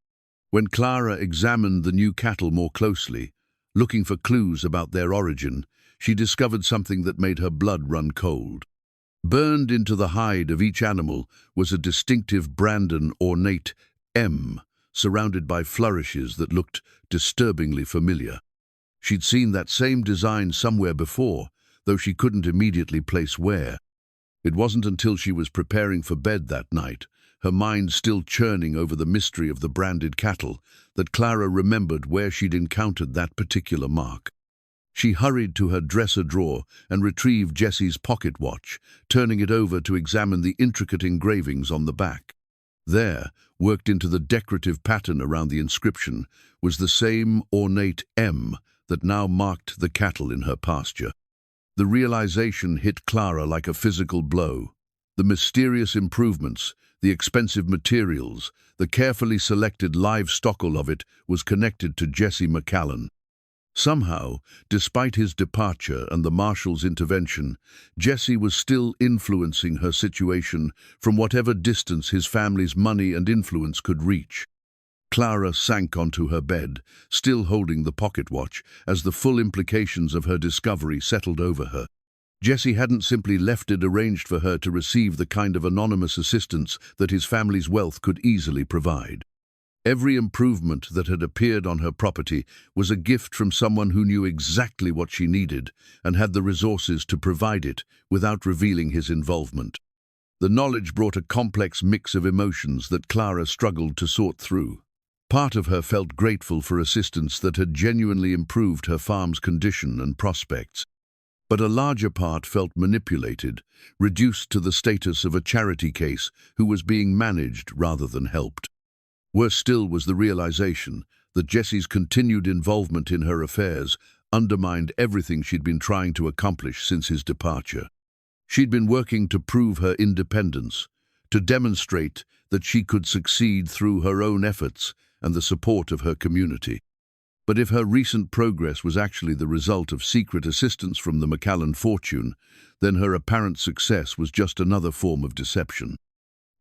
When Clara examined the new cattle more closely, looking for clues about their origin, she discovered something that made her blood run cold. Burned into the hide of each animal was a distinctive Brandon ornate M, surrounded by flourishes that looked disturbingly familiar. She'd seen that same design somewhere before, though she couldn't immediately place where. It wasn't until she was preparing for bed that night, her mind still churning over the mystery of the branded cattle, that Clara remembered where she'd encountered that particular mark. She hurried to her dresser drawer and retrieved Jesse's pocket watch, turning it over to examine the intricate engravings on the back. There, worked into the decorative pattern around the inscription, was the same ornate M that now marked the cattle in her pasture. The realization hit Clara like a physical blow. The mysterious improvements, the expensive materials, the carefully selected live stockle of it was connected to Jesse McCallan. Somehow, despite his departure and the marshal's intervention, Jesse was still influencing her situation from whatever distance his family's money and influence could reach. Clara sank onto her bed, still holding the pocket watch, as the full implications of her discovery settled over her. Jesse hadn't simply left it arranged for her to receive the kind of anonymous assistance that his family's wealth could easily provide. Every improvement that had appeared on her property was a gift from someone who knew exactly what she needed and had the resources to provide it without revealing his involvement. The knowledge brought a complex mix of emotions that Clara struggled to sort through. Part of her felt grateful for assistance that had genuinely improved her farm's condition and prospects. But a larger part felt manipulated, reduced to the status of a charity case who was being managed rather than helped. Worse still was the realization that Jesse's continued involvement in her affairs undermined everything she'd been trying to accomplish since his departure. She'd been working to prove her independence, to demonstrate that she could succeed through her own efforts and the support of her community. But if her recent progress was actually the result of secret assistance from the McCallan fortune, then her apparent success was just another form of deception.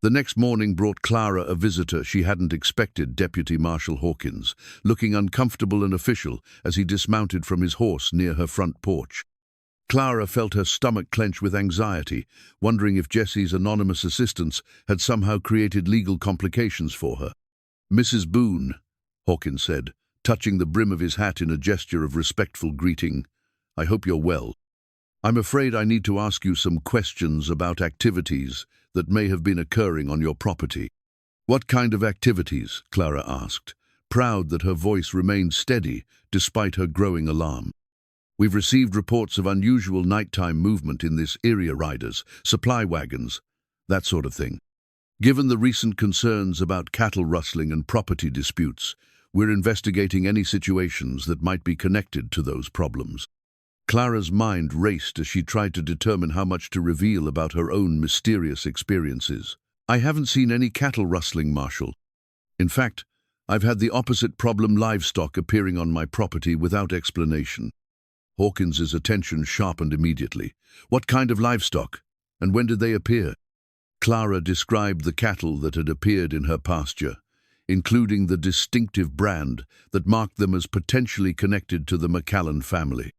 The next morning brought Clara a visitor she hadn't expected, Deputy Marshal Hawkins, looking uncomfortable and official as he dismounted from his horse near her front porch. Clara felt her stomach clench with anxiety, wondering if Jesse's anonymous assistance had somehow created legal complications for her. "Mrs. Boone," Hawkins said, touching the brim of his hat in a gesture of respectful greeting, "I hope you're well. I'm afraid I need to ask you some questions about activities that may have been occurring on your property." "What kind of activities?" Clara asked, proud that her voice remained steady despite her growing alarm. "We've received reports of unusual nighttime movement in this area, riders, supply wagons, that sort of thing. Given the recent concerns about cattle rustling and property disputes, we're investigating any situations that might be connected to those problems." Clara's mind raced as she tried to determine how much to reveal about her own mysterious experiences. "I haven't seen any cattle rustling, Marshal. In fact, I've had the opposite problem, livestock appearing on my property without explanation." Hawkins's attention sharpened immediately. "What kind of livestock? And when did they appear?" Clara described the cattle that had appeared in her pasture, including the distinctive brand that marked them as potentially connected to the McCallan family.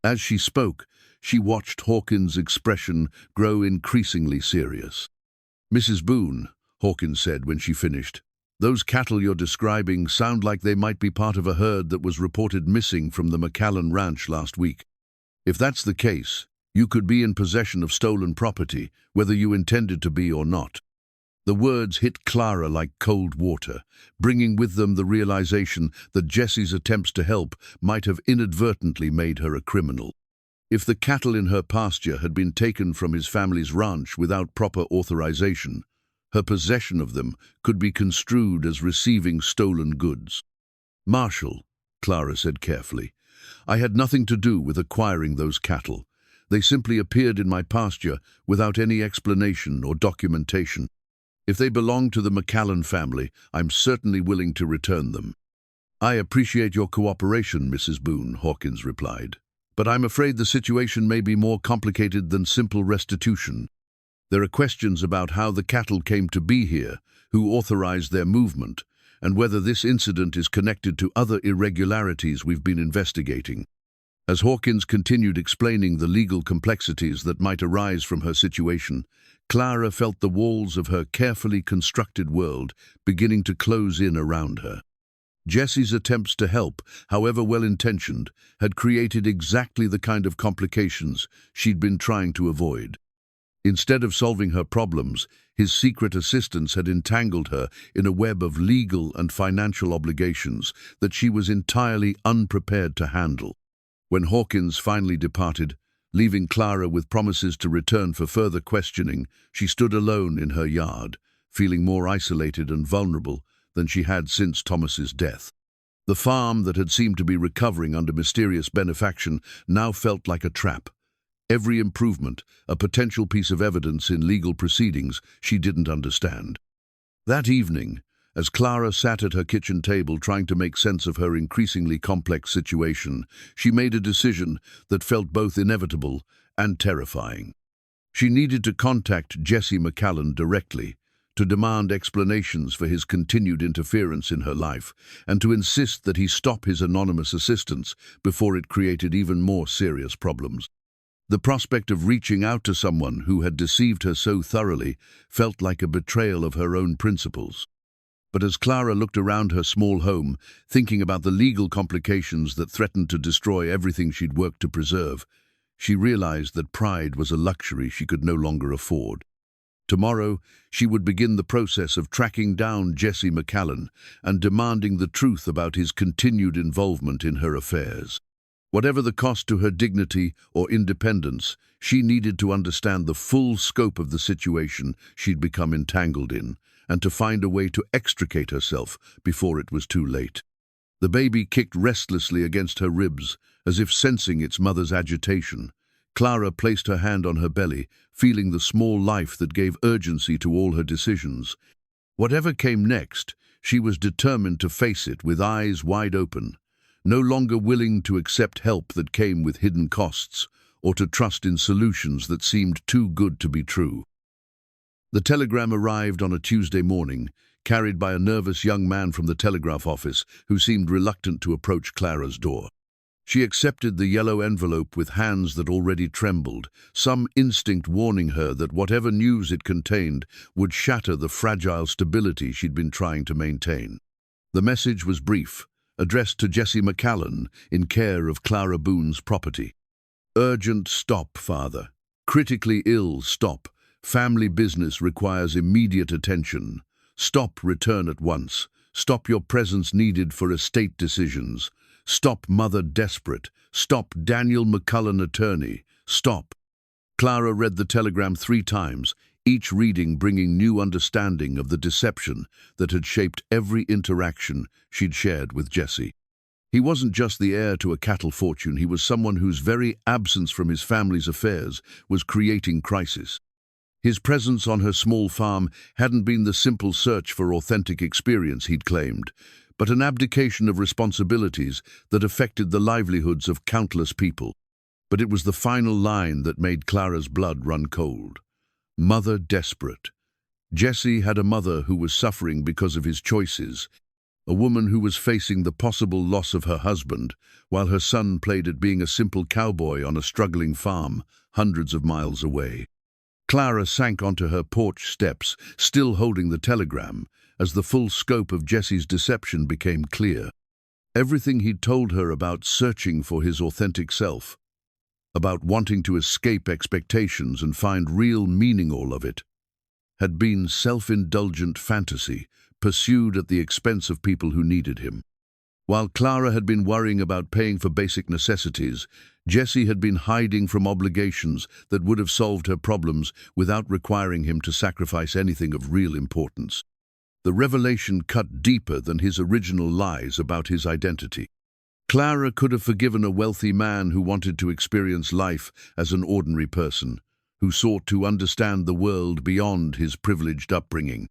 As she spoke, she watched Hawkins' expression grow increasingly serious. "Mrs. Boone," Hawkins said when she finished, "those cattle you're describing sound like they might be part of a herd that was reported missing from the McCallan ranch last week. If that's the case, you could be in possession of stolen property, whether you intended to be or not." The words hit Clara like cold water, bringing with them the realization that Jesse's attempts to help might have inadvertently made her a criminal. If the cattle in her pasture had been taken from his family's ranch without proper authorization, her possession of them could be construed as receiving stolen goods. "Marshal," Clara said carefully, "I had nothing to do with acquiring those cattle. They simply appeared in my pasture without any explanation or documentation. If they belong to the McCallan family, I'm certainly willing to return them." "I appreciate your cooperation, Mrs. Boone," Hawkins replied, "but I'm afraid the situation may be more complicated than simple restitution. There are questions about how the cattle came to be here, who authorized their movement, and whether this incident is connected to other irregularities we've been investigating." As Hawkins continued explaining the legal complexities that might arise from her situation, Clara felt the walls of her carefully constructed world beginning to close in around her. Jesse's attempts to help, however well-intentioned, had created exactly the kind of complications she'd been trying to avoid. Instead of solving her problems, his secret assistance had entangled her in a web of legal and financial obligations that she was entirely unprepared to handle. When Hawkins finally departed, leaving Clara with promises to return for further questioning, she stood alone in her yard, feeling more isolated and vulnerable than she had since Thomas's death. The farm that had seemed to be recovering under mysterious benefaction now felt like a trap. Every improvement, a potential piece of evidence in legal proceedings she didn't understand. That evening, as Clara sat at her kitchen table trying to make sense of her increasingly complex situation, she made a decision that felt both inevitable and terrifying. She needed to contact Jesse McCallan directly, to demand explanations for his continued interference in her life, and to insist that he stop his anonymous assistance before it created even more serious problems. The prospect of reaching out to someone who had deceived her so thoroughly felt like a betrayal of her own principles. But as Clara looked around her small home, thinking about the legal complications that threatened to destroy everything she'd worked to preserve, she realized that pride was a luxury she could no longer afford. Tomorrow, she would begin the process of tracking down Jesse McCallan and demanding the truth about his continued involvement in her affairs. Whatever the cost to her dignity or independence, she needed to understand the full scope of the situation she'd become entangled in, and to find a way to extricate herself before it was too late. The baby kicked restlessly against her ribs, as if sensing its mother's agitation. Clara placed her hand on her belly, feeling the small life that gave urgency to all her decisions. Whatever came next, she was determined to face it with eyes wide open, no longer willing to accept help that came with hidden costs, or to trust in solutions that seemed too good to be true. The telegram arrived on a Tuesday morning, carried by a nervous young man from the telegraph office who seemed reluctant to approach Clara's door. She accepted the yellow envelope with hands that already trembled, some instinct warning her that whatever news it contained would shatter the fragile stability she'd been trying to maintain. The message was brief, addressed to Jesse McCallan in care of Clara Boone's property. Urgent stop, father. Critically ill stop. Family business requires immediate attention. Stop, return at once. Stop, your presence needed for estate decisions. Stop, mother desperate. Stop, Daniel McCullen attorney. Stop. Clara read the telegram 3 times, each reading bringing new understanding of the deception that had shaped every interaction she'd shared with Jesse. He wasn't just the heir to a cattle fortune, he was someone whose very absence from his family's affairs was creating crisis. His presence on her small farm hadn't been the simple search for authentic experience he'd claimed, but an abdication of responsibilities that affected the livelihoods of countless people. But it was the final line that made Clara's blood run cold. Mother desperate. Jesse had a mother who was suffering because of his choices, a woman who was facing the possible loss of her husband, while her son played at being a simple cowboy on a struggling farm hundreds of miles away. Clara sank onto her porch steps, still holding the telegram, as the full scope of Jesse's deception became clear. Everything he'd told her about searching for his authentic self, about wanting to escape expectations and find real meaning all of it, had been self-indulgent fantasy, pursued at the expense of people who needed him. While Clara had been worrying about paying for basic necessities, Jesse had been hiding from obligations that would have solved her problems without requiring him to sacrifice anything of real importance. The revelation cut deeper than his original lies about his identity. Clara could have forgiven a wealthy man who wanted to experience life as an ordinary person, who sought to understand the world beyond his privileged upbringing.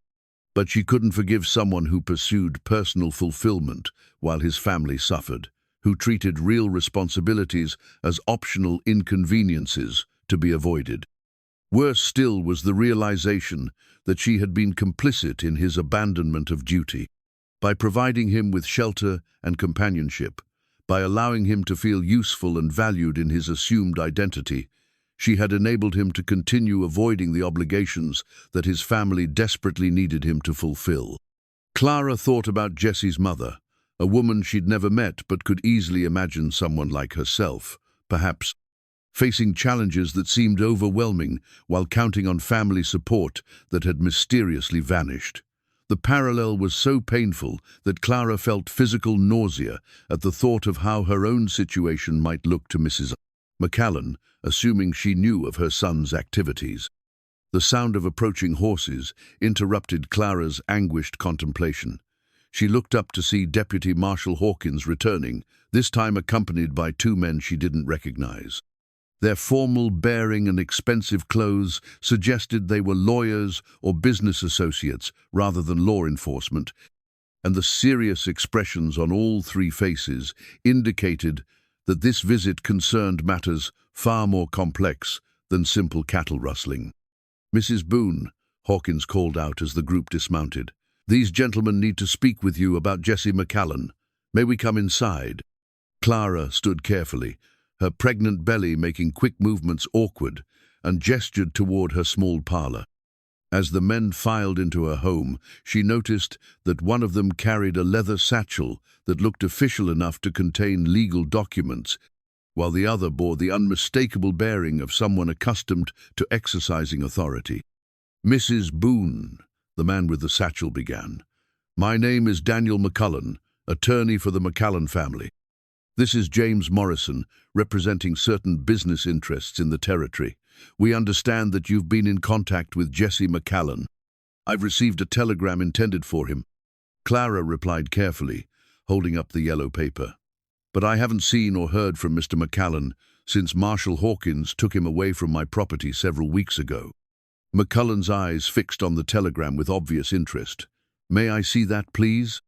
But she couldn't forgive someone who pursued personal fulfillment while his family suffered, who treated real responsibilities as optional inconveniences to be avoided. Worse still was the realization that she had been complicit in his abandonment of duty. By providing him with shelter and companionship, by allowing him to feel useful and valued in his assumed identity, she had enabled him to continue avoiding the obligations that his family desperately needed him to fulfill. Clara thought about Jesse's mother, a woman she'd never met but could easily imagine someone like herself, perhaps facing challenges that seemed overwhelming while counting on family support that had mysteriously vanished. The parallel was so painful that Clara felt physical nausea at the thought of how her own situation might look to Mrs. McCallan, assuming she knew of her son's activities. The sound of approaching horses interrupted Clara's anguished contemplation. She looked up to see Deputy Marshal Hawkins returning, this time accompanied by two men she didn't recognize. Their formal bearing and expensive clothes suggested they were lawyers or business associates rather than law enforcement, and the serious expressions on all three faces indicated that this visit concerned matters far more complex than simple cattle rustling. "Mrs. Boone," Hawkins called out as the group dismounted, "these gentlemen need to speak with you about Jessie McCallan. May we come inside?" Clara stood carefully, her pregnant belly making quick movements awkward, and gestured toward her small parlor. As the men filed into her home, she noticed that one of them carried a leather satchel that looked official enough to contain legal documents, while the other bore the unmistakable bearing of someone accustomed to exercising authority. "Mrs. Boone," the man with the satchel began, "my name is Daniel McCullen, attorney for the McCallan family. This is James Morrison, representing certain business interests in the territory. We understand that you've been in contact with Jessie McCallan. I've received a telegram intended for him." Clara replied carefully, holding up the yellow paper. "But I haven't seen or heard from Mr. McCallan since Marshal Hawkins took him away from my property several weeks ago." McCullen's eyes fixed on the telegram with obvious interest. "May I see that, please?"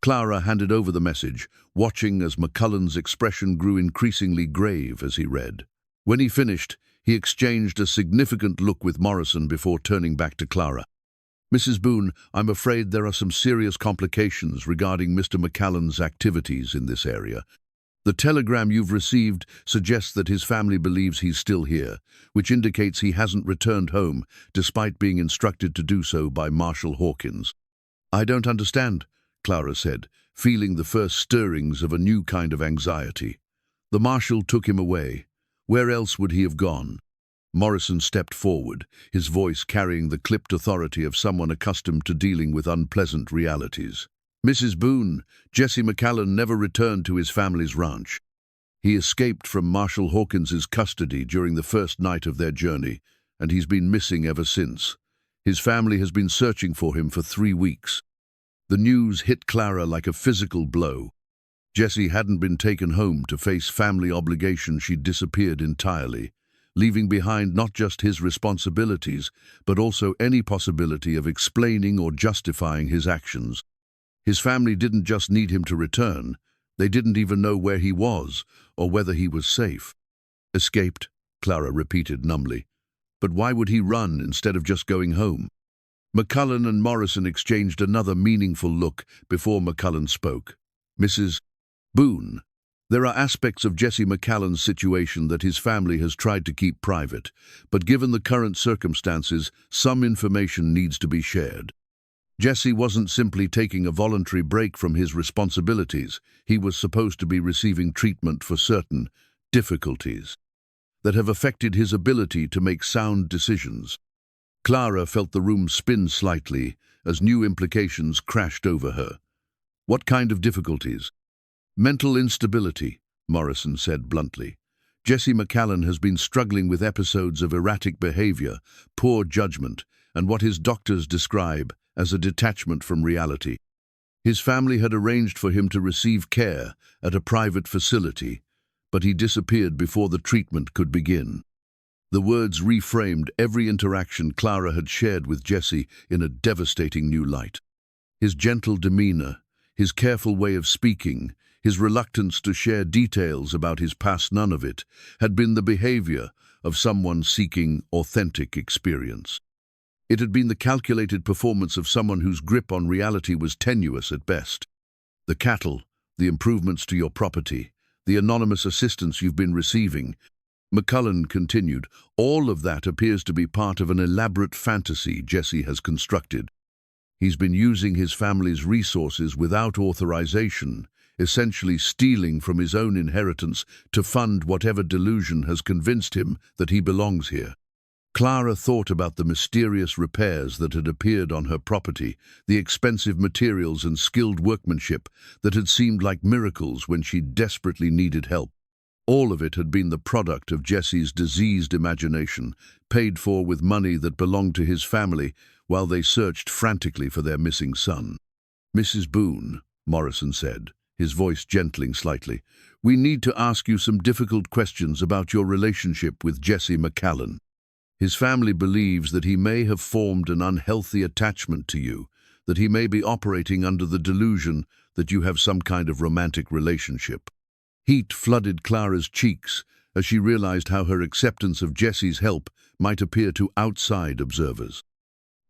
Clara handed over the message, watching as McCullen's expression grew increasingly grave as he read. When he finished, he exchanged a significant look with Morrison before turning back to Clara. "Mrs. Boone, I'm afraid there are some serious complications regarding Mr. McCallan's activities in this area. The telegram you've received suggests that his family believes he's still here, which indicates he hasn't returned home, despite being instructed to do so by Marshal Hawkins." "I don't understand," Clara said, feeling the first stirrings of a new kind of anxiety. "The marshal took him away. Where else would he have gone?" Morrison stepped forward, his voice carrying the clipped authority of someone accustomed to dealing with unpleasant realities. "Mrs. Boone, Jessie McCallan never returned to his family's ranch. He escaped from Marshal Hawkins's custody during the first night of their journey, and he's been missing ever since. His family has been searching for him for 3 weeks. The news hit Clara like a physical blow. Jessie hadn't been taken home to face family obligations. She'd disappeared entirely, leaving behind not just his responsibilities, but also any possibility of explaining or justifying his actions. His family didn't just need him to return, they didn't even know where he was or whether he was safe. "Escaped," Clara repeated numbly. "But why would he run instead of just going home?" McCullen and Morrison exchanged another meaningful look before McCullen spoke. "Mrs. Boone, there are aspects of Jessie McCallan's situation that his family has tried to keep private, but given the current circumstances, some information needs to be shared. Jessie wasn't simply taking a voluntary break from his responsibilities. He was supposed to be receiving treatment for certain difficulties that have affected his ability to make sound decisions." Clara felt the room spin slightly as new implications crashed over her. "What kind of difficulties?" "Mental instability," Morrison said bluntly. "Jessie McCallan has been struggling with episodes of erratic behavior, poor judgment, and what his doctors describe as a detachment from reality. His family had arranged for him to receive care at a private facility, but he disappeared before the treatment could begin." The words reframed every interaction Clara had shared with Jessie in a devastating new light. His gentle demeanor, his careful way of speaking, his reluctance to share details about his past, none of it had been the behavior of someone seeking authentic experience. It had been the calculated performance of someone whose grip on reality was tenuous at best. "The cattle, the improvements to your property, the anonymous assistance you've been receiving," McCullen continued, "all of that appears to be part of an elaborate fantasy Jessie has constructed. He's been using his family's resources without authorization, essentially stealing from his own inheritance to fund whatever delusion has convinced him that he belongs here. Clara thought about the mysterious repairs that had appeared on her property, the expensive materials and skilled workmanship that had seemed like miracles when she desperately needed help. All of it had been the product of Jesse's diseased imagination, paid for with money that belonged to his family while they searched frantically for their missing son. "Mrs. Boone," Morrison said, his voice gentling slightly, "we need to ask you some difficult questions about your relationship with Jesse McCallan. His family believes that he may have formed an unhealthy attachment to you, that he may be operating under the delusion that you have some kind of romantic relationship." Heat flooded Clara's cheeks as she realized how her acceptance of Jesse's help might appear to outside observers.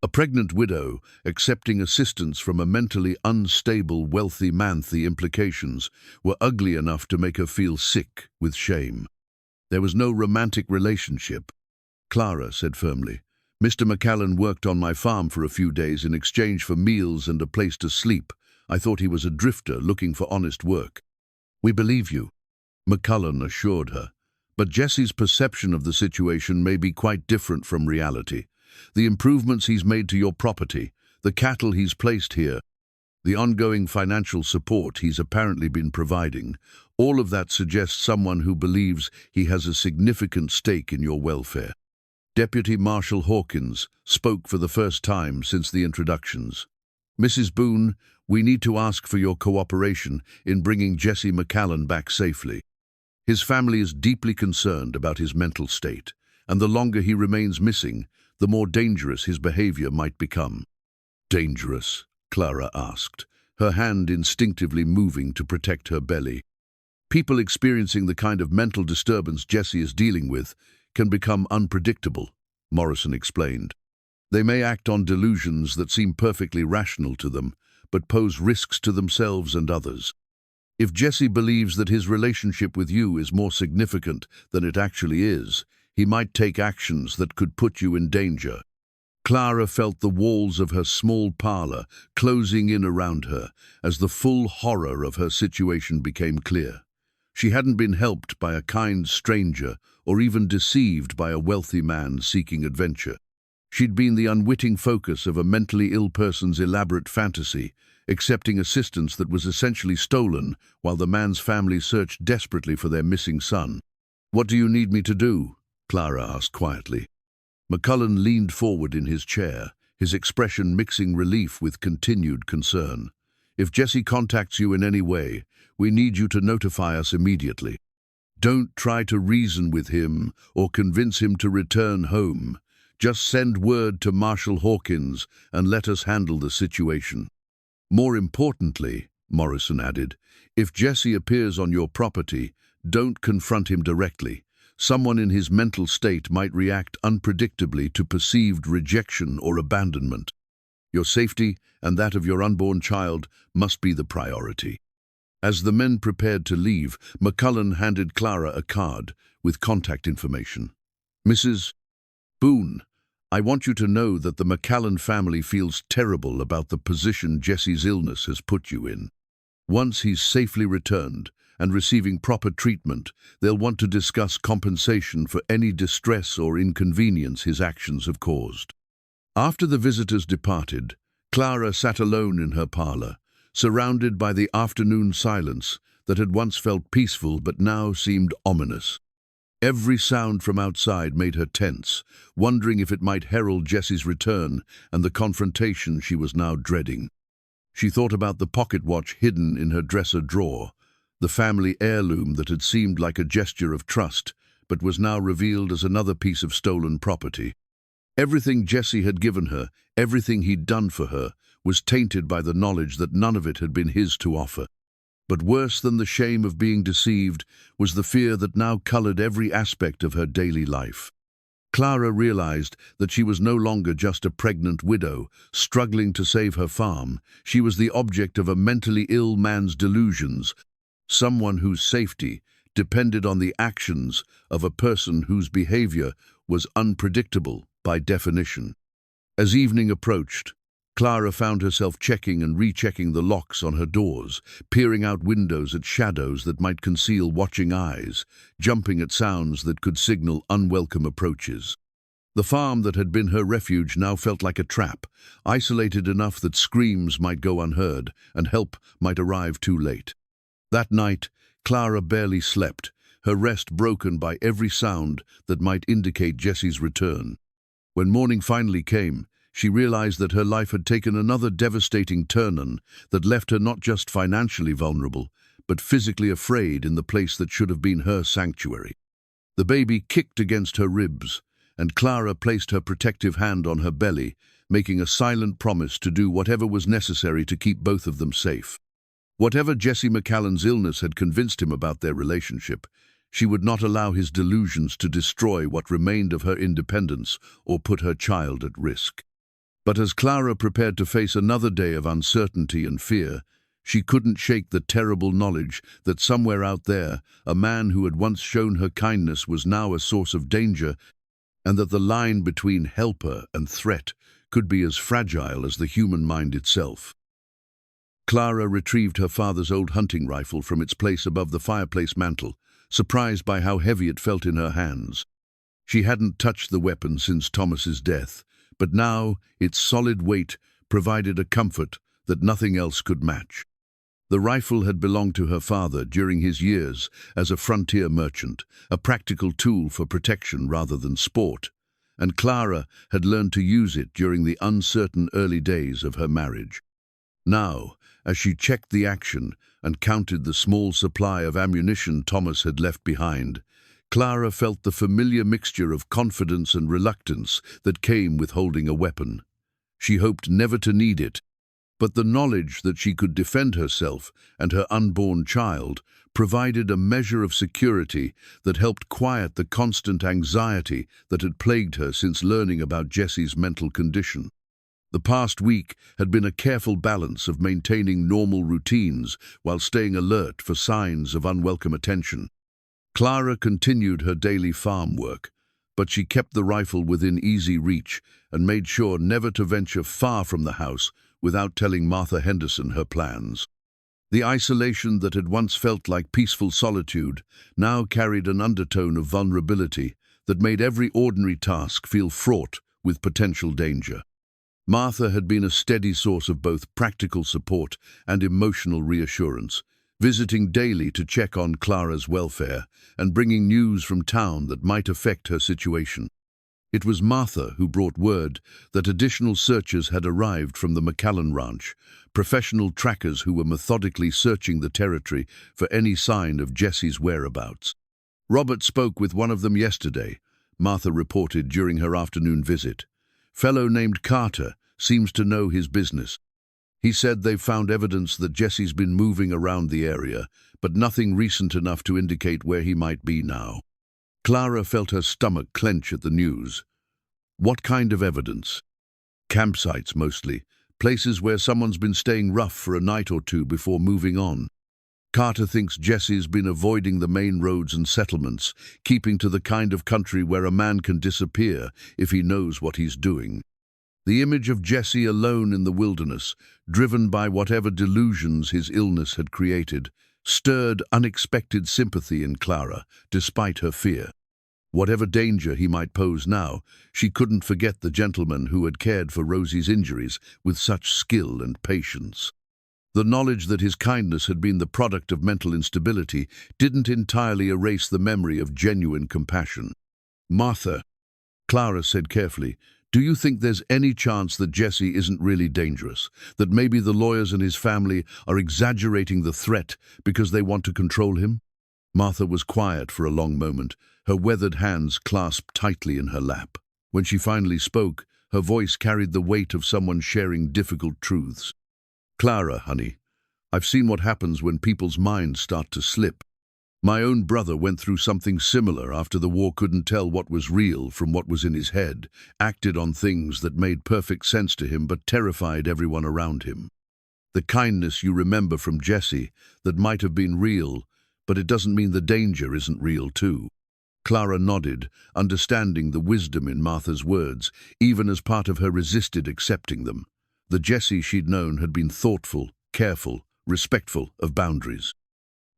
A pregnant widow accepting assistance from a mentally unstable, wealthy man, the implications were ugly enough to make her feel sick with shame. "There was no romantic relationship," Clara said firmly. "Mr. McCallan worked on my farm for a few days in exchange for meals and a place to sleep. I thought he was a drifter looking for honest work." "We believe you," McCallan assured her. "But Jesse's perception of the situation may be quite different from reality. The improvements he's made to your property, the cattle he's placed here, the ongoing financial support he's apparently been providing, all of that suggests someone who believes he has a significant stake in your welfare." Deputy Marshal Hawkins spoke for the first time since the introductions. "Mrs. Boone, we need to ask for your cooperation in bringing Jesse McCallan back safely. His family is deeply concerned about his mental state, and the longer he remains missing, the more dangerous his behavior might become." "Dangerous?" Clara asked, her hand instinctively moving to protect her belly. "People experiencing the kind of mental disturbance Jesse is dealing with can become unpredictable," Morrison explained. "They may act on delusions that seem perfectly rational to them, but pose risks to themselves and others. If Jesse believes that his relationship with you is more significant than it actually is, he might take actions that could put you in danger." Clara felt the walls of her small parlor closing in around her as the full horror of her situation became clear. She hadn't been helped by a kind stranger or even deceived by a wealthy man seeking adventure. She'd been the unwitting focus of a mentally ill person's elaborate fantasy, accepting assistance that was essentially stolen while the man's family searched desperately for their missing son. "What do you need me to do?" Clara asked quietly. McCallan leaned forward in his chair, his expression mixing relief with continued concern. "If Jesse contacts you in any way, we need you to notify us immediately. Don't try to reason with him or convince him to return home. Just send word to Marshal Hawkins and let us handle the situation. More importantly," Morrison added, "if Jesse appears on your property, don't confront him directly. Someone in his mental state might react unpredictably to perceived rejection or abandonment. Your safety and that of your unborn child must be the priority." As the men prepared to leave, McCallan handed Clara a card with contact information. "Mrs. Boone, I want you to know that the McCallan family feels terrible about the position Jesse's illness has put you in. Once he's safely returned and receiving proper treatment, they'll want to discuss compensation for any distress or inconvenience his actions have caused." After the visitors departed, Clara sat alone in her parlor, surrounded by the afternoon silence that had once felt peaceful but now seemed ominous. Every sound from outside made her tense, wondering if it might herald Jesse's return and the confrontation she was now dreading. She thought about the pocket watch hidden in her dresser drawer, the family heirloom that had seemed like a gesture of trust, but was now revealed as another piece of stolen property. Everything Jesse had given her, everything he'd done for her, was tainted by the knowledge that none of it had been his to offer. But worse than the shame of being deceived was the fear that now colored every aspect of her daily life. Clara realized that she was no longer just a pregnant widow struggling to save her farm. She was the object of a mentally ill man's delusions, someone whose safety depended on the actions of a person whose behavior was unpredictable by definition. As evening approached, Clara found herself checking and rechecking the locks on her doors, peering out windows at shadows that might conceal watching eyes, jumping at sounds that could signal unwelcome approaches. The farm that had been her refuge now felt like a trap, isolated enough that screams might go unheard and help might arrive too late. That night, Clara barely slept, her rest broken by every sound that might indicate Jesse's return. When morning finally came, she realized that her life had taken another devastating turn that left her not just financially vulnerable, but physically afraid in the place that should have been her sanctuary. The baby kicked against her ribs, and Clara placed her protective hand on her belly, making a silent promise to do whatever was necessary to keep both of them safe. Whatever Jesse McCallan's illness had convinced him about their relationship, she would not allow his delusions to destroy what remained of her independence or put her child at risk. But as Clara prepared to face another day of uncertainty and fear, she couldn't shake the terrible knowledge that somewhere out there, a man who had once shown her kindness was now a source of danger, and that the line between helper and threat could be as fragile as the human mind itself. Clara retrieved her father's old hunting rifle from its place above the fireplace mantel, surprised by how heavy it felt in her hands. She hadn't touched the weapon since Thomas's death, but now its solid weight provided a comfort that nothing else could match. The rifle had belonged to her father during his years as a frontier merchant, a practical tool for protection rather than sport, and Clara had learned to use it during the uncertain early days of her marriage. Now, as she checked the action and counted the small supply of ammunition Thomas had left behind, Clara felt the familiar mixture of confidence and reluctance that came with holding a weapon. She hoped never to need it, but the knowledge that she could defend herself and her unborn child provided a measure of security that helped quiet the constant anxiety that had plagued her since learning about Jesse's mental condition. The past week had been a careful balance of maintaining normal routines while staying alert for signs of unwelcome attention. Clara continued her daily farm work, but she kept the rifle within easy reach and made sure never to venture far from the house without telling Martha Henderson her plans. The isolation that had once felt like peaceful solitude now carried an undertone of vulnerability that made every ordinary task feel fraught with potential danger. Martha had been a steady source of both practical support and emotional reassurance, visiting daily to check on Clara's welfare and bringing news from town that might affect her situation. It was Martha who brought word that additional searchers had arrived from the McCallan ranch, professional trackers who were methodically searching the territory for any sign of Jesse's whereabouts. Robert spoke with one of them yesterday, Martha reported during her afternoon visit. Fellow named Carter seems to know his business. He said they've found evidence that Jesse's been moving around the area, but nothing recent enough to indicate where he might be now. Clara felt her stomach clench at the news. What kind of evidence? Campsites mostly, places where someone's been staying rough for a night or two before moving on. Carter thinks Jesse's been avoiding the main roads and settlements, keeping to the kind of country where a man can disappear if he knows what he's doing. The image of Jesse alone in the wilderness, driven by whatever delusions his illness had created, stirred unexpected sympathy in Clara, despite her fear. Whatever danger he might pose now, she couldn't forget the gentleman who had cared for Rosie's injuries with such skill and patience. The knowledge that his kindness had been the product of mental instability didn't entirely erase the memory of genuine compassion. "Martha," Clara said carefully, "do you think there's any chance that Jesse isn't really dangerous, that maybe the lawyers and his family are exaggerating the threat because they want to control him?" Martha was quiet for a long moment, her weathered hands clasped tightly in her lap. When she finally spoke, her voice carried the weight of someone sharing difficult truths. "Clara, honey, I've seen what happens when people's minds start to slip. My own brother went through something similar after the war, couldn't tell what was real from what was in his head, acted on things that made perfect sense to him but terrified everyone around him. The kindness you remember from Jesse, that might have been real, but it doesn't mean the danger isn't real too." Clara nodded, understanding the wisdom in Martha's words, even as part of her resisted accepting them. The Jesse she'd known had been thoughtful, careful, respectful of boundaries.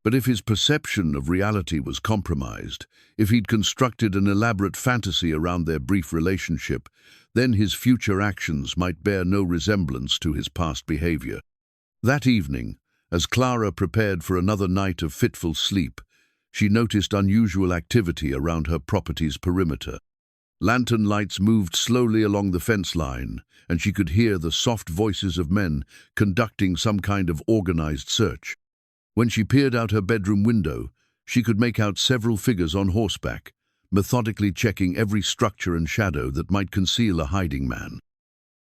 But if his perception of reality was compromised, if he'd constructed an elaborate fantasy around their brief relationship, then his future actions might bear no resemblance to his past behavior. That evening, as Clara prepared for another night of fitful sleep, she noticed unusual activity around her property's perimeter. Lantern lights moved slowly along the fence line, and she could hear the soft voices of men conducting some kind of organized search. When she peered out her bedroom window, she could make out several figures on horseback, methodically checking every structure and shadow that might conceal a hiding man.